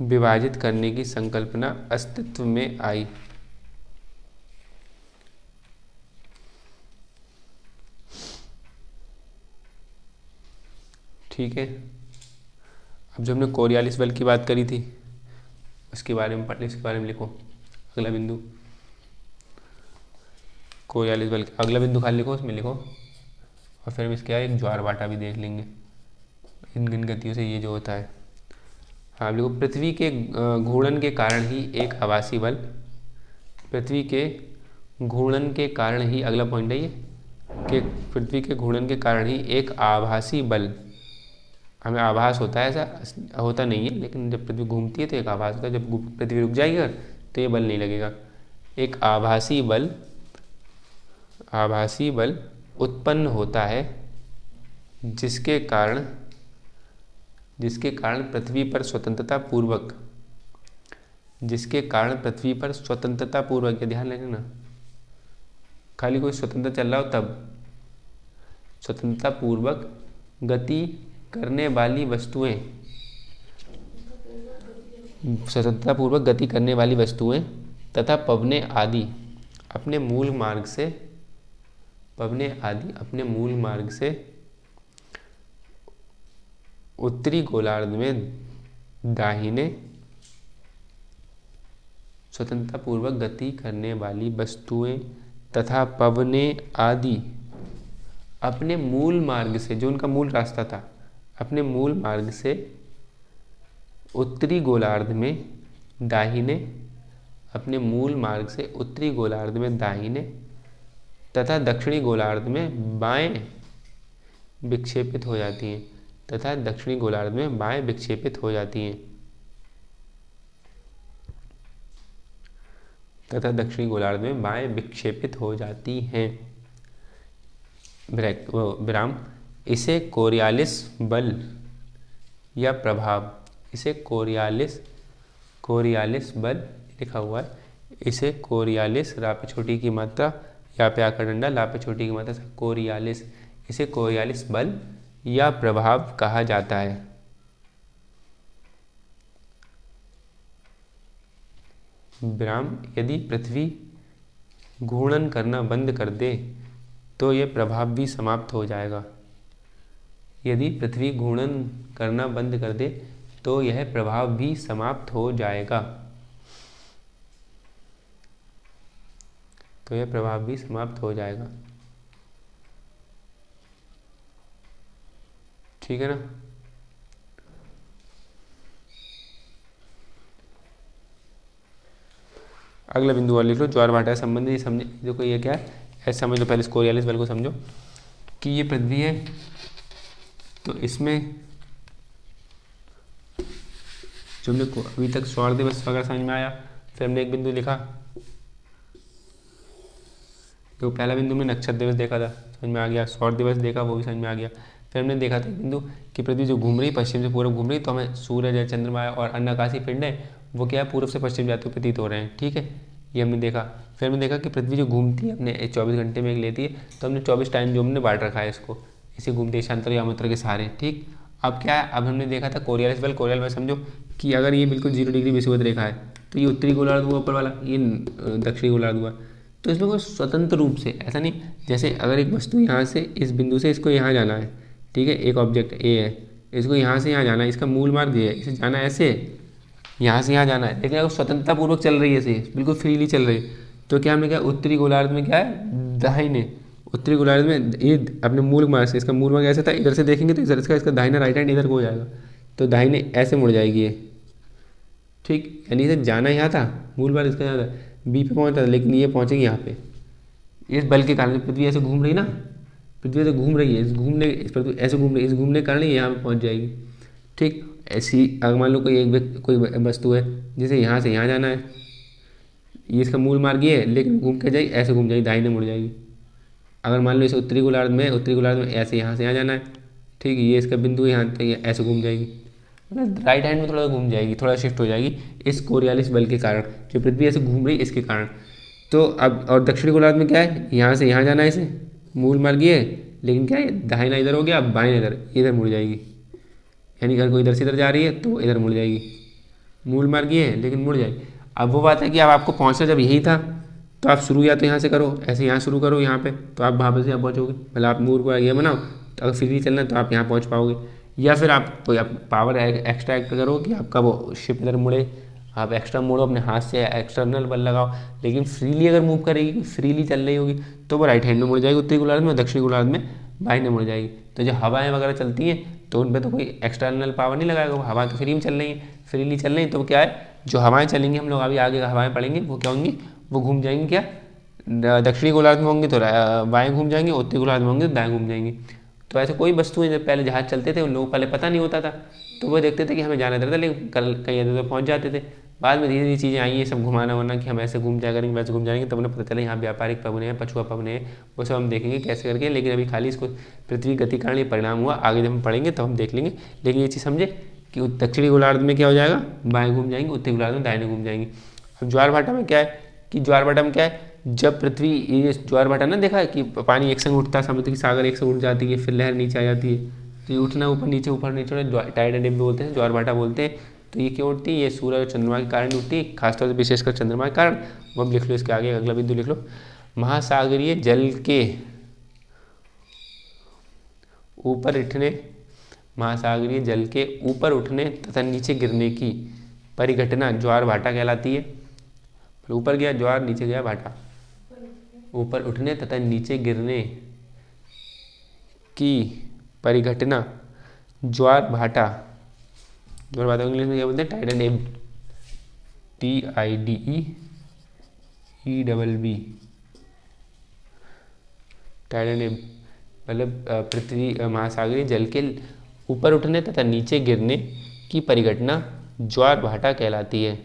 विभाजित करने की संकल्पना अस्तित्व में आई। ठीक है, अब जो हमने कोरियालिस बल की बात करी थी उसके बारे में पढ़, इसके बारे में लिखो। अगला बिंदु कोरियालिस बल, अगला बिंदु खाली लिखो, उसमें लिखो और फिर हम इसके एक ज्वार भाटा भी देख लेंगे इन गतियों से ये जो होता है। हाँ लिखो, पृथ्वी के घूर्णन के कारण ही एक आभासी बल, पृथ्वी के घूर्णन के कारण ही, अगला पॉइंट है ये कि पृथ्वी के घूर्णन के कारण ही एक आभासी बल, हमें आभास होता है, ऐसा होता नहीं है लेकिन जब पृथ्वी घूमती है तो एक आभास होता है, जब पृथ्वी रुक जाएगी तो ये बल नहीं लगेगा। एक आभासी बल उत्पन्न होता है जिसके कारण पृथ्वी पर स्वतंत्रता पूर्वक, ये ध्यान रखना, खाली कोई स्वतंत्र चल रहा हो तब, स्वतंत्रता पूर्वक गति करने वाली वस्तुएं तथा पवने आदि अपने मूल मार्ग से उत्तरी गोलार्ध में दाहिने स्वतंत्रतापूर्वक गति करने वाली वस्तुएं तथा पवनें आदि अपने मूल मार्ग से, जो उनका मूल रास्ता था, अपने मूल मार्ग से उत्तरी गोलार्ध में दाहिने, अपने मूल मार्ग से उत्तरी गोलार्ध में दाहिने तथा दक्षिणी गोलार्ध में बाएं विक्षेपित हो जाती हैं, तथा दक्षिणी गोलार्ध में बाएं विक्षेपित हो जाती हैं, तथा दक्षिणी गोलार्ध में बाएं विक्षेपित हो जाती हैं। विराम। इसे कोरियालिस बल या प्रभाव, इसे कोरियालिस बल लिखा हुआ है, इसे कोरियालिस, रा पे छोटी की मात्रा, या पे आकर डंडा, ला पे छोटी की मात्रा, कोरियालिस, इसे कोरियालिस बल या प्रभाव कहा जाता है। विराम। यदि पृथ्वी घूर्णन करना बंद कर दे तो यह प्रभाव भी समाप्त हो जाएगा। यदि पृथ्वी घूर्णन करना बंद कर दे तो यह प्रभाव भी समाप्त हो जाएगा। तो यह प्रभाव भी समाप्त हो जाएगा। ठीक है ना। अगला बिंदु और लिख लो, ज्वार भाटा संबंधी समझे। देखो ये क्या है, ऐसे समझ लो, पहले कोरियालिस बल को समझो कि ये पृथ्वी है, तो इसमें जो हमने अभी तक सौर दिवस वगैरह समझ में आया, फिर हमने एक बिंदु लिखा, तो पहला बिंदु में नक्षत्र दिवस देखा था, समझ में आ गया, सौर दिवस देखा, वो भी समझ में आ गया। फिर हमने देखा था एक बिंदु कि पृथ्वी जो घूम रही, पश्चिम से पूर्व घूम रही, तो हमें सूरज है, चंद्रमा है और अन्य आकाशीय पिंड है, वो क्या है, पूर्व से पश्चिम जाते हुए प्रतीत हो रहे हैं। ठीक है, ये हमने देखा। फिर हमने देखा कि पृथ्वी जो घूमती है अपने 24 घंटे में एक लेती है, तो हमने 24 टाइम जो हमने बांट रखा है इसको, इसे घूमते ईशान्तर यामोत्तर के सहारे। ठीक, अब क्या है, अब हमने देखा था कोरियालिस बल। कोरियालिस बल समझो कि अगर ये बिल्कुल 0 डिग्री विषुवत रेखा है, तो ये उत्तरी गोलार्ध हुआ ऊपर वाला, ये दक्षिणी गोलार्ध हुआ, तो इसमें कोई स्वतंत्र रूप से ऐसा नहीं, जैसे अगर एक वस्तु यहाँ से इस बिंदु से इसको यहाँ जाना है, ठीक है, एक ऑब्जेक्ट ए है, इसको यहाँ से यहाँ जाना है, इसका मूल मार्ग ये है, इसे जाना है ऐसे, यहाँ से यहाँ जाना है, लेकिन अगर स्वतंत्रतापूर्वक चल रही है, इसे बिल्कुल फ्रीली चल रही है, तो क्या हमने क्या, उत्तरी गोलार्ध में क्या है, दाहिने, उत्तरी गोलार्ध में ये अपने मूल मार्ग से, इसका मूल मार्ग ऐसे था, इधर से देखेंगे तो इधर इसका दाहिना राइट हैंड इधर को हो जाएगा, तो दाहिने ऐसे मुड़ जाएगी ये। ठीक, यानी इसे जाना यहाँ था, मूल मार्ग इसका यहाँ था, बी पे पहुँचता था, लेकिन ये पहुँचेगी यहाँ पे, इस बल के कारण। पृथ्वी ऐसे घूम रही ना, पृथ्वी ऐसे घूम रही है, इस घूमने, इस पृथ्वी ऐसे घूम रही है, इस घूमने के कारण ये यहाँ पे पहुँच जाएगी। ठीक, ऐसी अगर मान लो कोई वस्तु है जिसे यहाँ से यहाँ जाना है, ये इसका मूल मार्ग ये है, लेकिन घूम के जाएगी, ऐसे घूम जाएगी, दाहिने मुड़ जाएगी। अगर मान लो इसे उत्तरी गोलार्ध में ऐसे यहाँ से यहाँ जाना है, ठीक है, ये इसका बिंदु यहाँ तक, ये ऐसे घूम जाएगी, मतलब राइट हैंड में थोड़ा घूम जाएगी, थोड़ा शिफ्ट हो जाएगी इस कोरियालिस बल के कारण, जो पृथ्वी ऐसे घूम रही है इसके कारण। तो अब और दक्षिणी गोलार्ध में क्या है, यहाँ से यहाँ जाना है, इसे मूल मार्ग ये है, लेकिन क्या है, दाहिना इधर हो गया, अब बाएं इधर मुड़ जाएगी, यानी अगर कोई इधर से इधर जा रही है तो इधर मुड़ जाएगी, मूल मार्ग ये है लेकिन मुड़ जाएगी। अब वो बात है कि अब आपको पहुँचना जब यही था, तो आप शुरू या तो यहाँ से करो, ऐसे यहाँ शुरू करो यहाँ पे, तो आप वहाँ पे से यहाँ पहुँचोगे, मतलब आप मूल को ये बनाओ, तो अगर फ्री चलना तो आप यहाँ पहुँच पाओगे, या फिर आप कोई पावर एक्स्ट्रा एक्ट करो कि आपका वो शिप इधर मुड़े, आप एक्स्ट्रा मोड़ो, अपने हाथ से एक्सटर्नल बल लगाओ, लेकिन फ्रीली अगर मूव करेगी, फ्रीली चल रही होगी, तो वो राइट हैंड में मुड़ जाएगी उत्तरी गोलार्ध में, दक्षिणी गोलार्ध में बाएं में मुड़ जाएगी। तो जो हवाएं वगैरह चलती हैं तो उन पर तो कोई एक्सटर्नल पावर नहीं लगाएगा, वो हवा तो फ्री में चल रही है, फ्रीली चल रही है, तो क्या है, जो हवाएं चलेंगी, हम लोग अभी आगे हवाएं पढ़ेंगे, वो क्या होंगी, वो घूम जाएंगी, क्या दक्षिणी गोलार्ध में होंगे तो बाएँ घूम जाएंगे, उत्तरी गोलार्ध में होंगे तो दाएँ घूम जाएंगी। तो ऐसे कोई वस्तुएं जब पहले जहाज चलते थे उन लोगों को पहले पता नहीं होता था, तो वो देखते थे कि हमें जाना इधर था, लेकिन कल कहीं इधर पहुँच जाते थे। बाद में धीरे धीरे चीज़ें आई हैं, सब घुमाना वरना कि हम ऐसे घूम जाया करेंगे, वैसे घूम जाएंगे, तब उन्हें पता चला यहाँ व्यापारिक पवने हैं, पछुआ पवने हैं, वो सब हम देखेंगे कैसे करके। लेकिन अभी खाली इसको पृथ्वी गति कारण ये परिणाम हुआ, आगे जब हम पढ़ेंगे तो हम देख लेंगे। लेकिन ये चीज़ समझे कि दक्षिणी गोलार्ध में क्या हो जाएगा, बाएँ घूम जाएंगे, उत्तरी गोलार्ध में दाहिने घूम जाएंगे। अब ज्वार भाटा में क्या है कि ज्वार भाटा में क्या है, जब पृथ्वी, ये ज्वार भाटा ना देखा है कि पानी एक संग उठता है, समुद्र की सागर एक संग उठ जाती है, फिर लहर नीचे आ जाती है, तो ये उठना ऊपर नीचे टाइड एंड डिप बोलते हैं, ज्वार भाटा बोलते हैं। तो ये क्यों उठती है, ये सूरज और चंद्रमा के कारण उठती है, खासतौर से विशेषकर चंद्रमा के कारण। वो अब लिख लो, इसके आगे अगला बिंदु लिख लो, महासागरीय जल के ऊपर उठने, महासागरीय जल के ऊपर उठने तथा नीचे गिरने की परिघटना ज्वार भाटा कहलाती है। ऊपर गया ज्वार, नीचे गया भाटा। ऊपर उठने तथा नीचे गिरने की परिघटना ज्वार भाटा। ज्वार भाटा इंग्लिश में क्या बोलते हैं? टाइड एंड एब, TIDEEBB, टाइड एंड एब मतलब पृथ्वी महासागरीय जल के ऊपर उठने तथा नीचे गिरने की परिघटना ज्वार भाटा कहलाती है।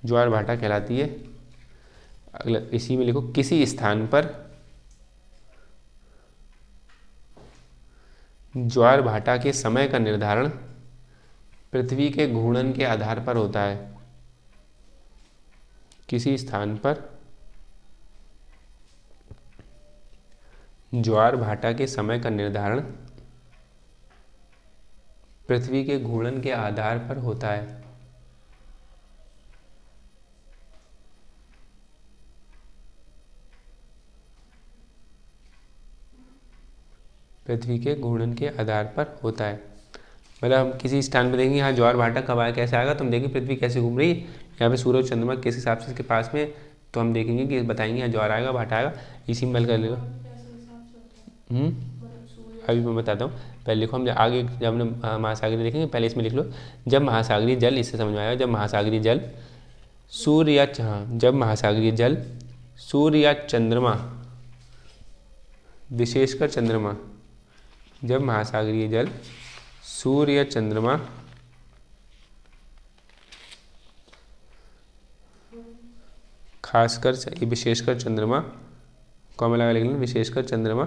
ज्वार भाटा कहलाती है। अगला इसी में लिखो, किसी स्थान पर ज्वार भाटा के समय का निर्धारण पृथ्वी के घूर्णन के आधार पर होता है। किसी स्थान पर ज्वार भाटा के समय का निर्धारण पृथ्वी के घूर्णन के आधार पर होता है। पृथ्वी के घूर्णन के आधार पर होता है। मतलब हम किसी स्थान पर देखेंगे यहाँ ज्वार भाटा कब आया, कैसे आएगा, तो हम देखेंगे पृथ्वी कैसे घूम रही है, यहाँ पे सूरज चंद्रमा किस हिसाब से इसके पास में, तो हम देखेंगे कि बताएंगे यहाँ ज्वार आएगा भाटा आएगा, इसी में कर लेगा। अभी मैं बताता हूँ, पहले लिखो, हम आगे जब हमने महासागरीय देखेंगे, पहले इसमें लिख लो, जब महासागरीय जल, इससे समझ में आएगा, जब महासागरीय जल सूर्य या जब महासागरीय जल सूर्य या चंद्रमा, विशेषकर चंद्रमा, जब महासागरीय जल सूर्य या चंद्रमा खासकर विशेषकर चंद्रमा, कॉमा लगा लिख लेना, विशेषकर चंद्रमा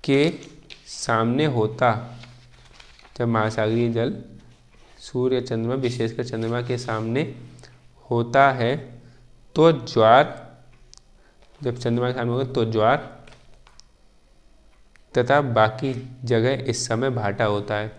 के सामने होता, जब महासागरीय जल सूर्य चंद्रमा विशेषकर चंद्रमा के सामने होता है तो ज्वार, जब चंद्रमा के सामने होगा तो ज्वार तथा बाकी जगह इस समय भाटा होता है।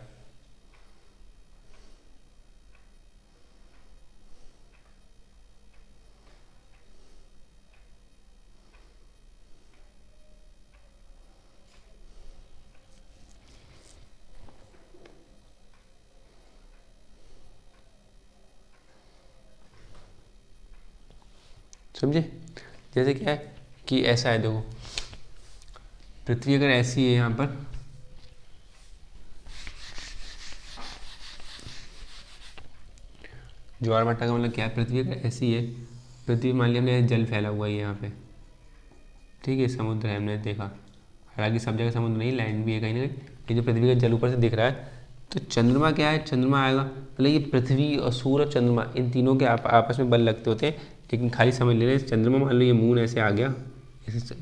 समझे? जैसे क्या है कि ऐसा है, देखो पृथ्वी अगर ऐसी है, यहाँ पर ज्वार भाटा का मतलब क्या है, पृथ्वी अगर ऐसी है, पृथ्वी मान लिया हमने जल फैला हुआ है यहाँ पे, ठीक है, समुद्र है, हमने देखा, हालांकि सब जगह समुद्र नहीं, लैंड भी है कहीं ना कहीं, लेकिन जो पृथ्वी का जल ऊपर से दिख रहा है, तो चंद्रमा क्या है, चंद्रमा आएगा, मतलब ये पृथ्वी और सूर्य और चंद्रमा इन तीनों के आपस में बल लगते होते हैं, लेकिन खाली समझ ले रहे चंद्रमा, मान लो ये मून ऐसे आ गया,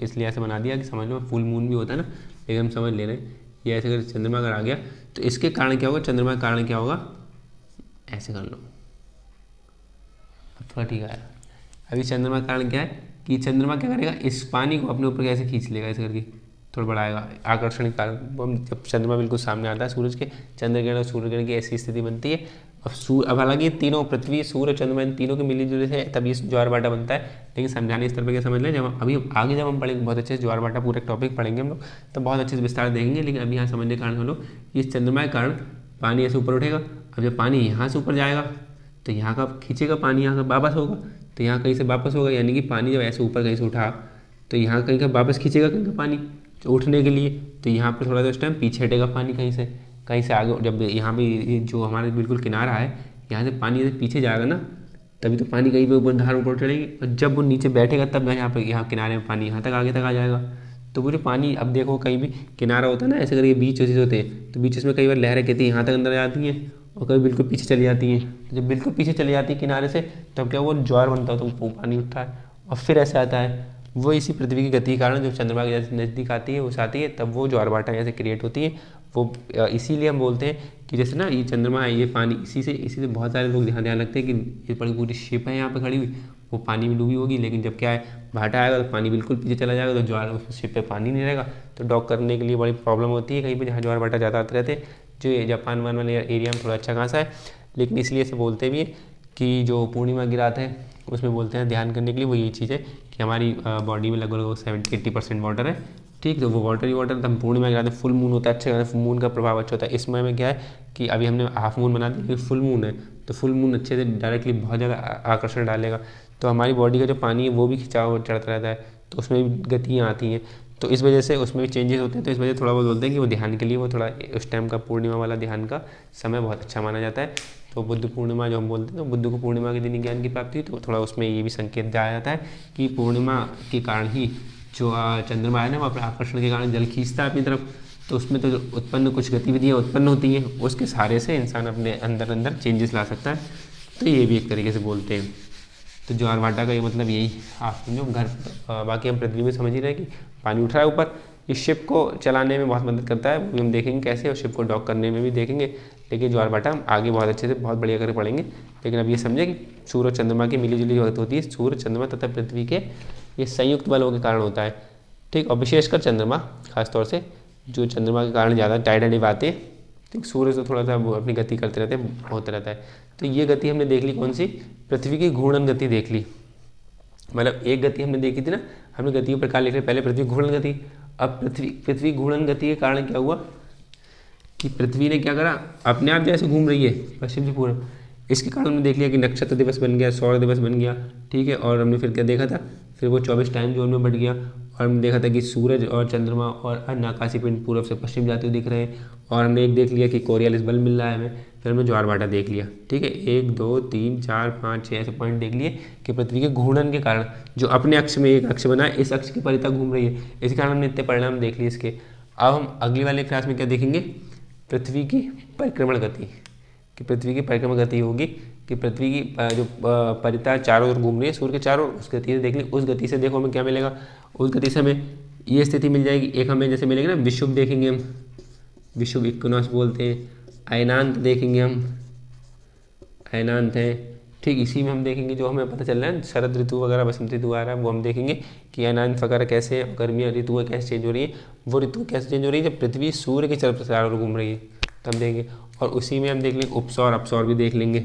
इसलिए ऐसे बना दिया कि समझ लो फुल मून भी होता है ना, लेकिन हम समझ ले रहे हैं ये ऐसे अगर चंद्रमा अगर आ गया तो इसके कारण क्या होगा, चंद्रमा के कारण क्या होगा, ऐसे कर लो, थोड़ा ठीक है। अभी चंद्रमा का कारण क्या है कि चंद्रमा क्या करेगा, इस पानी को अपने ऊपर कैसे खींच लेगा, ऐसे करके थोड़ा बढ़ाएगा, आकर्षण के कारण, जब चंद्रमा बिल्कुल सामने आता है सूरज के, चंद्रग्रहण और सूर्यग्रहण की ऐसी स्थिति बनती है। अब हालांकि तीनों पृथ्वी सूर्य चंद्रमा इन तीनों के मिली जुले से तभी ज्वार भाटा बनता है, लेकिन समझाने स्तर पर क्या समझ लें, जब अभी आगे जब हम पढ़ेंगे बहुत अच्छे से ज्वार भाटा पूरा टॉपिक पढ़ेंगे हम लोग, तो बहुत अच्छे से विस्तार देखेंगे, लेकिन अभी यहाँ समझने के कारण हम लोग, इस चंद्रमा के कारण पानी ऐसे ऊपर उठेगा, अब जब पानी यहाँ से ऊपर जाएगा तो यहाँ का खींचेगा पानी, यहाँ का वापस होगा, तो यहाँ कहीं से वापस होगा, यानी कि पानी जब ऐसे ऊपर कहीं से उठा तो यहाँ कहीं का वापस खींचेगा कहीं का पानी उठने के लिए, तो यहाँ पर थोड़ा सा उस टाइम पीछे हटेगा पानी, कहीं से आगे, जब यहाँ पे जो हमारे बिल्कुल किनारा है यहाँ से पानी जैसे पीछे जाएगा ना, तभी तो पानी कहीं पे ऊपर धार ऊपर चढ़ेगी, और जब वो नीचे बैठेगा तब यहाँ किनारे में पानी यहाँ तक आगे तक आ जाएगा। तो वो जो पानी, अब देखो कहीं भी किनारा होता है ना, ऐसे करके बीच चीज़ होते हैं, तो बीच में कई बार लहरें कहती हैं यहाँ तक अंदर जाती हैं और कभी बिल्कुल पीछे चली जाती हैं, तो जब बिल्कुल पीछे चली जाती है किनारे से तब क्या वो ज्वार बनता है, तो वो पानी उठता है और फिर ऐसे आता है। वो इसी पृथ्वी की गति के कारण जब चंद्रमा के जैसे नज़दीक आती है, उस आती है, तब वो ज्वार भाटा ऐसे क्रिएट होती है। वो इसीलिए हम बोलते हैं कि जैसे ना ये चंद्रमा है, ये पानी इसी से बहुत सारे लोग ध्यान रखते हैं कि ये पूरी शिप है यहाँ पे खड़ी हुई, वो पानी में डूबी होगी, लेकिन जब क्या है भाटा आएगा तो पानी बिल्कुल पीछे चला जाएगा, तो ज्वार उस शिप पे पानी नहीं रहेगा, तो डॉक करने के लिए बड़ी प्रॉब्लम होती है कहीं पर जहाँ ज्वार भाटा ज़्यादा आते रहते हैं, जो ये जापान वान वाले एरिया में थोड़ा अच्छा खासा है। लेकिन इसलिए से बोलते भी है कि जो पूर्णिमा की रात है उसमें बोलते हैं ध्यान करने के लिए, वो यही चीज़ है कि हमारी बॉडी में लगभग 70-80% वाटर है, ठीक, तो वो वाटर ही वाटर हम पूर्णिमा गिराते हैं, फुल मून होता है, अच्छा फुल मून का प्रभाव अच्छा होता है। इस समय में क्या है कि अभी हमने हाफ मून बना दिया, फुल मून है तो फुल मून अच्छे से डायरेक्टली बहुत ज़्यादा आकर्षण डालेगा, तो हमारी बॉडी का जो पानी है वो भी खिंचाव चढ़ता रहता है, तो उसमें भी गतियाँ आती हैं, तो इस वजह से उसमें भी चेंजेस होते हैं। तो इस वजह से थोड़ा बहुत बोलते हैं कि वो ध्यान के लिए वो थोड़ा उस टाइम का पूर्णिमा वाला ध्यान का समय बहुत अच्छा माना जाता है। तो बुद्ध पूर्णिमा जो हम बोलते हैं, तो बुद्ध को पूर्णिमा के दिन ही ज्ञान की प्राप्ति, तो थोड़ा उसमें ये भी संकेत दिया जाता है कि पूर्णिमा के कारण ही जो चंद्रमा है ना वो अपने आकर्षण के कारण जल खींचता है अपनी तरफ, तो उसमें तो उत्पन्न कुछ गतिविधियाँ उत्पन्न होती हैं, उसके सहारे से इंसान अपने अंदर अंदर चेंजेस ला सकता है, तो ये भी एक तरीके से बोलते हैं। तो ज्वार-भाटा का ये मतलब यही आप समझो घर, बाकी हम पृथ्वी में समझ ही रहे हैं कि पानी उठ रहा है ऊपर, इस शिप को चलाने में बहुत मदद करता है, वो भी हम देखेंगे कैसे, और शिप को डॉक करने में भी देखेंगे, लेकिन ज्वार-भाटा हम आगे बहुत अच्छे से बहुत बढ़िया करके पढ़ेंगे। लेकिन अब ये समझे कि सूर्य और चंद्रमा की मिली-जुली वक्त होती है, सूर्य, चंद्रमा तथा पृथ्वी के ये संयुक्त बलों के कारण होता है, ठीक, और विशेषकर चंद्रमा खासतौर से, जो चंद्रमा के कारण ज़्यादा टाइड एंड आते हैं, ठीक, सूर्य से थोड़ा सा वो अपनी गति करते रहते हैं, होता रहता है। तो ये गति हमने देख ली कौन सी, पृथ्वी की घूर्णन गति देख ली, मतलब एक गति हमने देखी थी ना, हमने गति के प्रकार लिख रहे, पहले पृथ्वी घूर्णन गति, अब पृथ्वी घूर्णन गति के कारण क्या हुआ कि पृथ्वी ने क्या करा, अपने आप जैसे घूम रही है पश्चिम से पूर्व, इसके कारण हमने देख लिया कि नक्षत्र दिवस बन गया, सौर दिवस बन गया, ठीक है, और हमने फिर क्या देखा था, फिर वो 24 टाइम जोन में बढ़ गया, और हमने देखा था कि सूरज और चंद्रमा और अन्य आकाशीय पिंड पूर्व से पश्चिम जाते हुए दिख रहे हैं, और हमने एक देख लिया कि कोरियालिस बल मिल रहा है हमें, फिर हमने ज्वार-भाटा देख लिया, ठीक है, 1 2 3 4 5 6 ऐसे पॉइंट देख लिए कि पृथ्वी के घूर्णन के कारण जो अपने अक्ष में एक अक्ष बना है, इस अक्ष की परिधि घूम रही है, इस कारण हमने इतने परिणाम देख लिए इसके। अब हम अगली वाले क्लास में क्या देखेंगे, पृथ्वी की परिक्रमण गति, कि पृथ्वी की परिक्रमण गति होगी कि पृथ्वी की जो परिता चारों ओर घूम रही है सूर्य के चारों, उस गति से देख ली, उस गति से देखो हमें क्या मिलेगा, उस गति से हमें ये स्थिति मिल जाएगी, एक हमें जैसे मिलेगी ना विषुव देखेंगे हम, विषुव इक्विनॉक्स बोलते हैं, अयनांत देखेंगे हम, अयनांत है, ठीक, इसी में हम देखेंगे जो हमें पता चल रहा है शरद ऋतु वगैरह बसंत ऋतु आ रहा है, वो हम देखेंगे कि अयनांत वगैरह कैसे, गर्मियाँ ऋतु कैसे चेंज हो रही है, वो ऋतु कैसे चेंज हो रही है जब पृथ्वी सूर्य के चारों ओर घूम रही है, तब देखेंगे। और उसी में हम देख लेंगे उपसौर अपसौर भी देख लेंगे,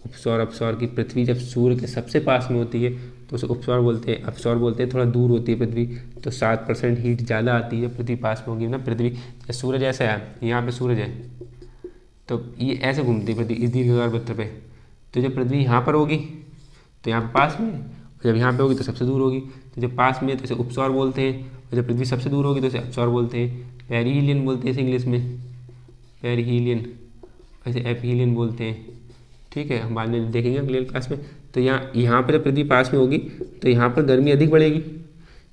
उपसौर अपसौर की पृथ्वी जब सूर्य के सबसे पास में होती है तो उसे उपसौर बोलते हैं, अपसौर बोलते हैं थोड़ा दूर होती है पृथ्वी, तो 7% हीट ज़्यादा आती है, पृथ्वी पास में होगी ना, पृथ्वी सूरज ऐसा है, यहाँ पे सूरज है तो ये ऐसे घूमती है पृथ्वी इस दीर्घाकार वृत्त पे, तो जब पृथ्वी यहाँ पर होगी तो यहाँ पर पास में, और जब यहाँ पे होगी तो सबसे दूर होगी, तो जब पास में तो इसे उपसौर बोलते हैं, और जब पृथ्वी सबसे दूर होगी तो इसे अपसौर बोलते हैं, पेरिहीलियन बोलते हैं इसे इंग्लिश में, पेरिहीलियन, ऐसे एपहीलियन बोलते हैं, ठीक है, हम बाद में देखेंगे अगले क्लास में। तो यहाँ पर जब पृथ्वी पास में होगी तो यहाँ पर गर्मी अधिक बढ़ेगी,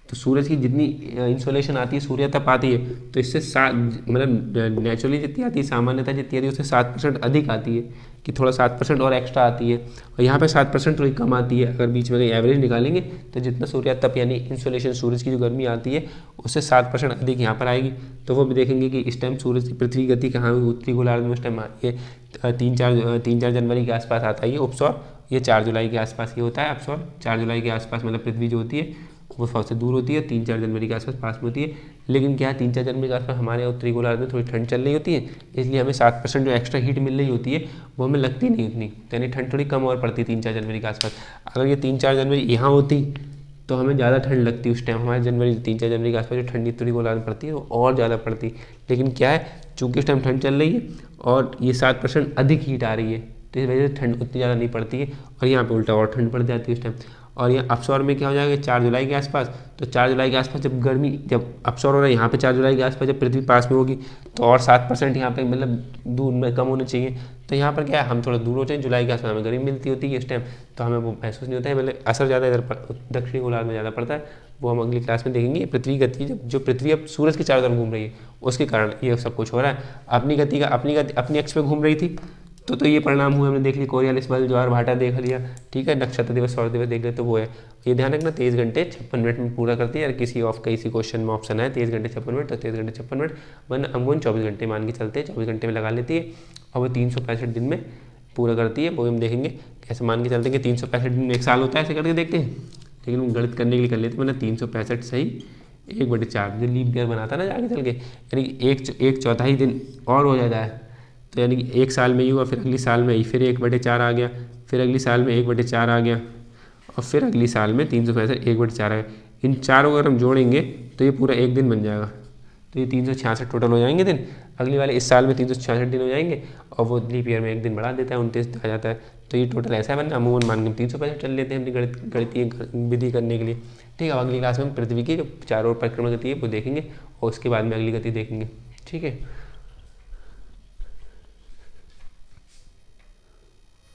तो सूरज की जितनी इंसोलेशन आती है सूर्य तप आती है, तो इससे 7 मतलब नेचुरली जितनी आती है, सामान्यतः जितनी आती है उससे 7% अधिक आती है, कि थोड़ा 7% और एक्स्ट्रा आती है, और यहाँ पे 7% थोड़ी कम आती है। अगर बीच में कहीं एवरेज निकालेंगे तो जितना सूर्य तप यानी इंसोलेशन सूरज की जो गर्मी आती है उससे 7% अधिक यहाँ पर आएगी, तो वो भी देखेंगे कि इस टाइम सूरज की पृथ्वी गति कहाँ हुई, उत्तरी गोलार्ध में उस टाइम ये 3-4 जनवरी के आसपास आता है ये उपसौर, ये 4 जुलाई के आसपास ये होता है अपसौर, 4 जुलाई के आसपास मतलब पृथ्वी जो होती है वो सबसे दूर होती है, 3-4 जनवरी के आसपास पास में होती है, लेकिन क्या है 3-4 जनवरी के आसपास हमारे उत्तरी गोलार्ध में थोड़ी ठंड चल रही होती है, इसलिए हमें 7% जो एक्स्ट्रा हीट मिल रही होती है वो हमें लगती नहीं उतनी, यानी ठंड थोड़ी कम और पड़ती है 3-4 जनवरी के आसपास। अगर ये 3-4 जनवरी यहाँ होती तो हमें ज़्यादा ठंड लगती उस टाइम, हमारे 3-4 जनवरी के आसपास जो ठंडी उत्तरी गोलार्ध में पड़ती है वो और ज़्यादा पड़ती, लेकिन क्या है चूँकि इस टाइम ठंड चल रही है और ये 7% अधिक हीट आ रही है तो इस वजह से ठंड उतनी ज़्यादा नहीं पड़ती है, और यहाँ पे उल्टा और ठंड पड़ जाती है उस टाइम। और ये अपसौर में क्या हो जाएगा 4 जुलाई के आसपास, तो 4 जुलाई के आसपास जब गर्मी जब अपसौर हो रहा है यहाँ पे 4 जुलाई के आसपास जब पृथ्वी पास में होगी तो और 7% यहाँ पे मतलब दूर में कम होना चाहिए, तो यहाँ पर क्या है हम थोड़ा दूर होते हैं, जुलाई के आसपास हमें गर्मी मिलती होती है इस टाइम, तो हमें वो महसूस नहीं होता है, मतलब असर ज़्यादा इधर दक्षिणी गोलार्ध में ज़्यादा पड़ता है, वो हम अगली क्लास में देखेंगे। पृथ्वी गति जो पृथ्वी अब सूरज के चारों तरफ घूम रही है उसके कारण ये सब कुछ हो रहा है, अपनी गति का अपनी अक्ष पर घूम रही थी तो ये परिणाम हुए, हमने देख ली कोरियालिस बल, ज्वार-भाटा देख लिया, ठीक है, नक्षत्र दिवस सौर दिवस देख लिया, तो वो है, ये ध्यान रखना 23 घंटे 56 मिनट में पूरा करती है, अगर किसी क्वेश्चन में ऑप्शन है 23 घंटे 56 मिनट तो 23 घंटे 56 मिनट, वरना अमूमन 24 घंटे मान के चलते हैं, 24 घंटे में लगा लेती है और वो 365 दिन में पूरा करती है, वो हम देखेंगे कैसे मान के चलते हैं कि 365 दिन में 1 साल होता है, ऐसे करके देखते हैं, लेकिन वो गणित करने के लिए कर लेते हैं, मतलब 365 सही 1/4 जो लीप ईयर बनाता है ना आगे चल के, यानी 1/4 दिन और हो जाता है, तो यानी कि 1 साल में ही हुआ, फिर अगली साल में ही फिर 1/4 आ गया, फिर अगली साल में 1/4 आ गया, और फिर अगली साल में 365 1/4 आ गया, इन चारों को अगर हम जोड़ेंगे तो ये पूरा एक दिन बन जाएगा। तो ये 366 टोटल हो जाएंगे दिन। अगली वाले इस साल में 366 दिन हो जाएंगे और वो लीप ईयर में एक दिन बढ़ा देता है, 29 आ जाता है। तो ये टोटल ऐसा है बनना, अमूमन मान के 365 चल लेते हैं अपनी गणितीय विधि करने के लिए। ठीक है, अगली क्लास में हम पृथ्वी की जो चारों ओर परिक्रमा गति है वो देखेंगे और उसके बाद में अगली गति देखेंगे। ठीक है।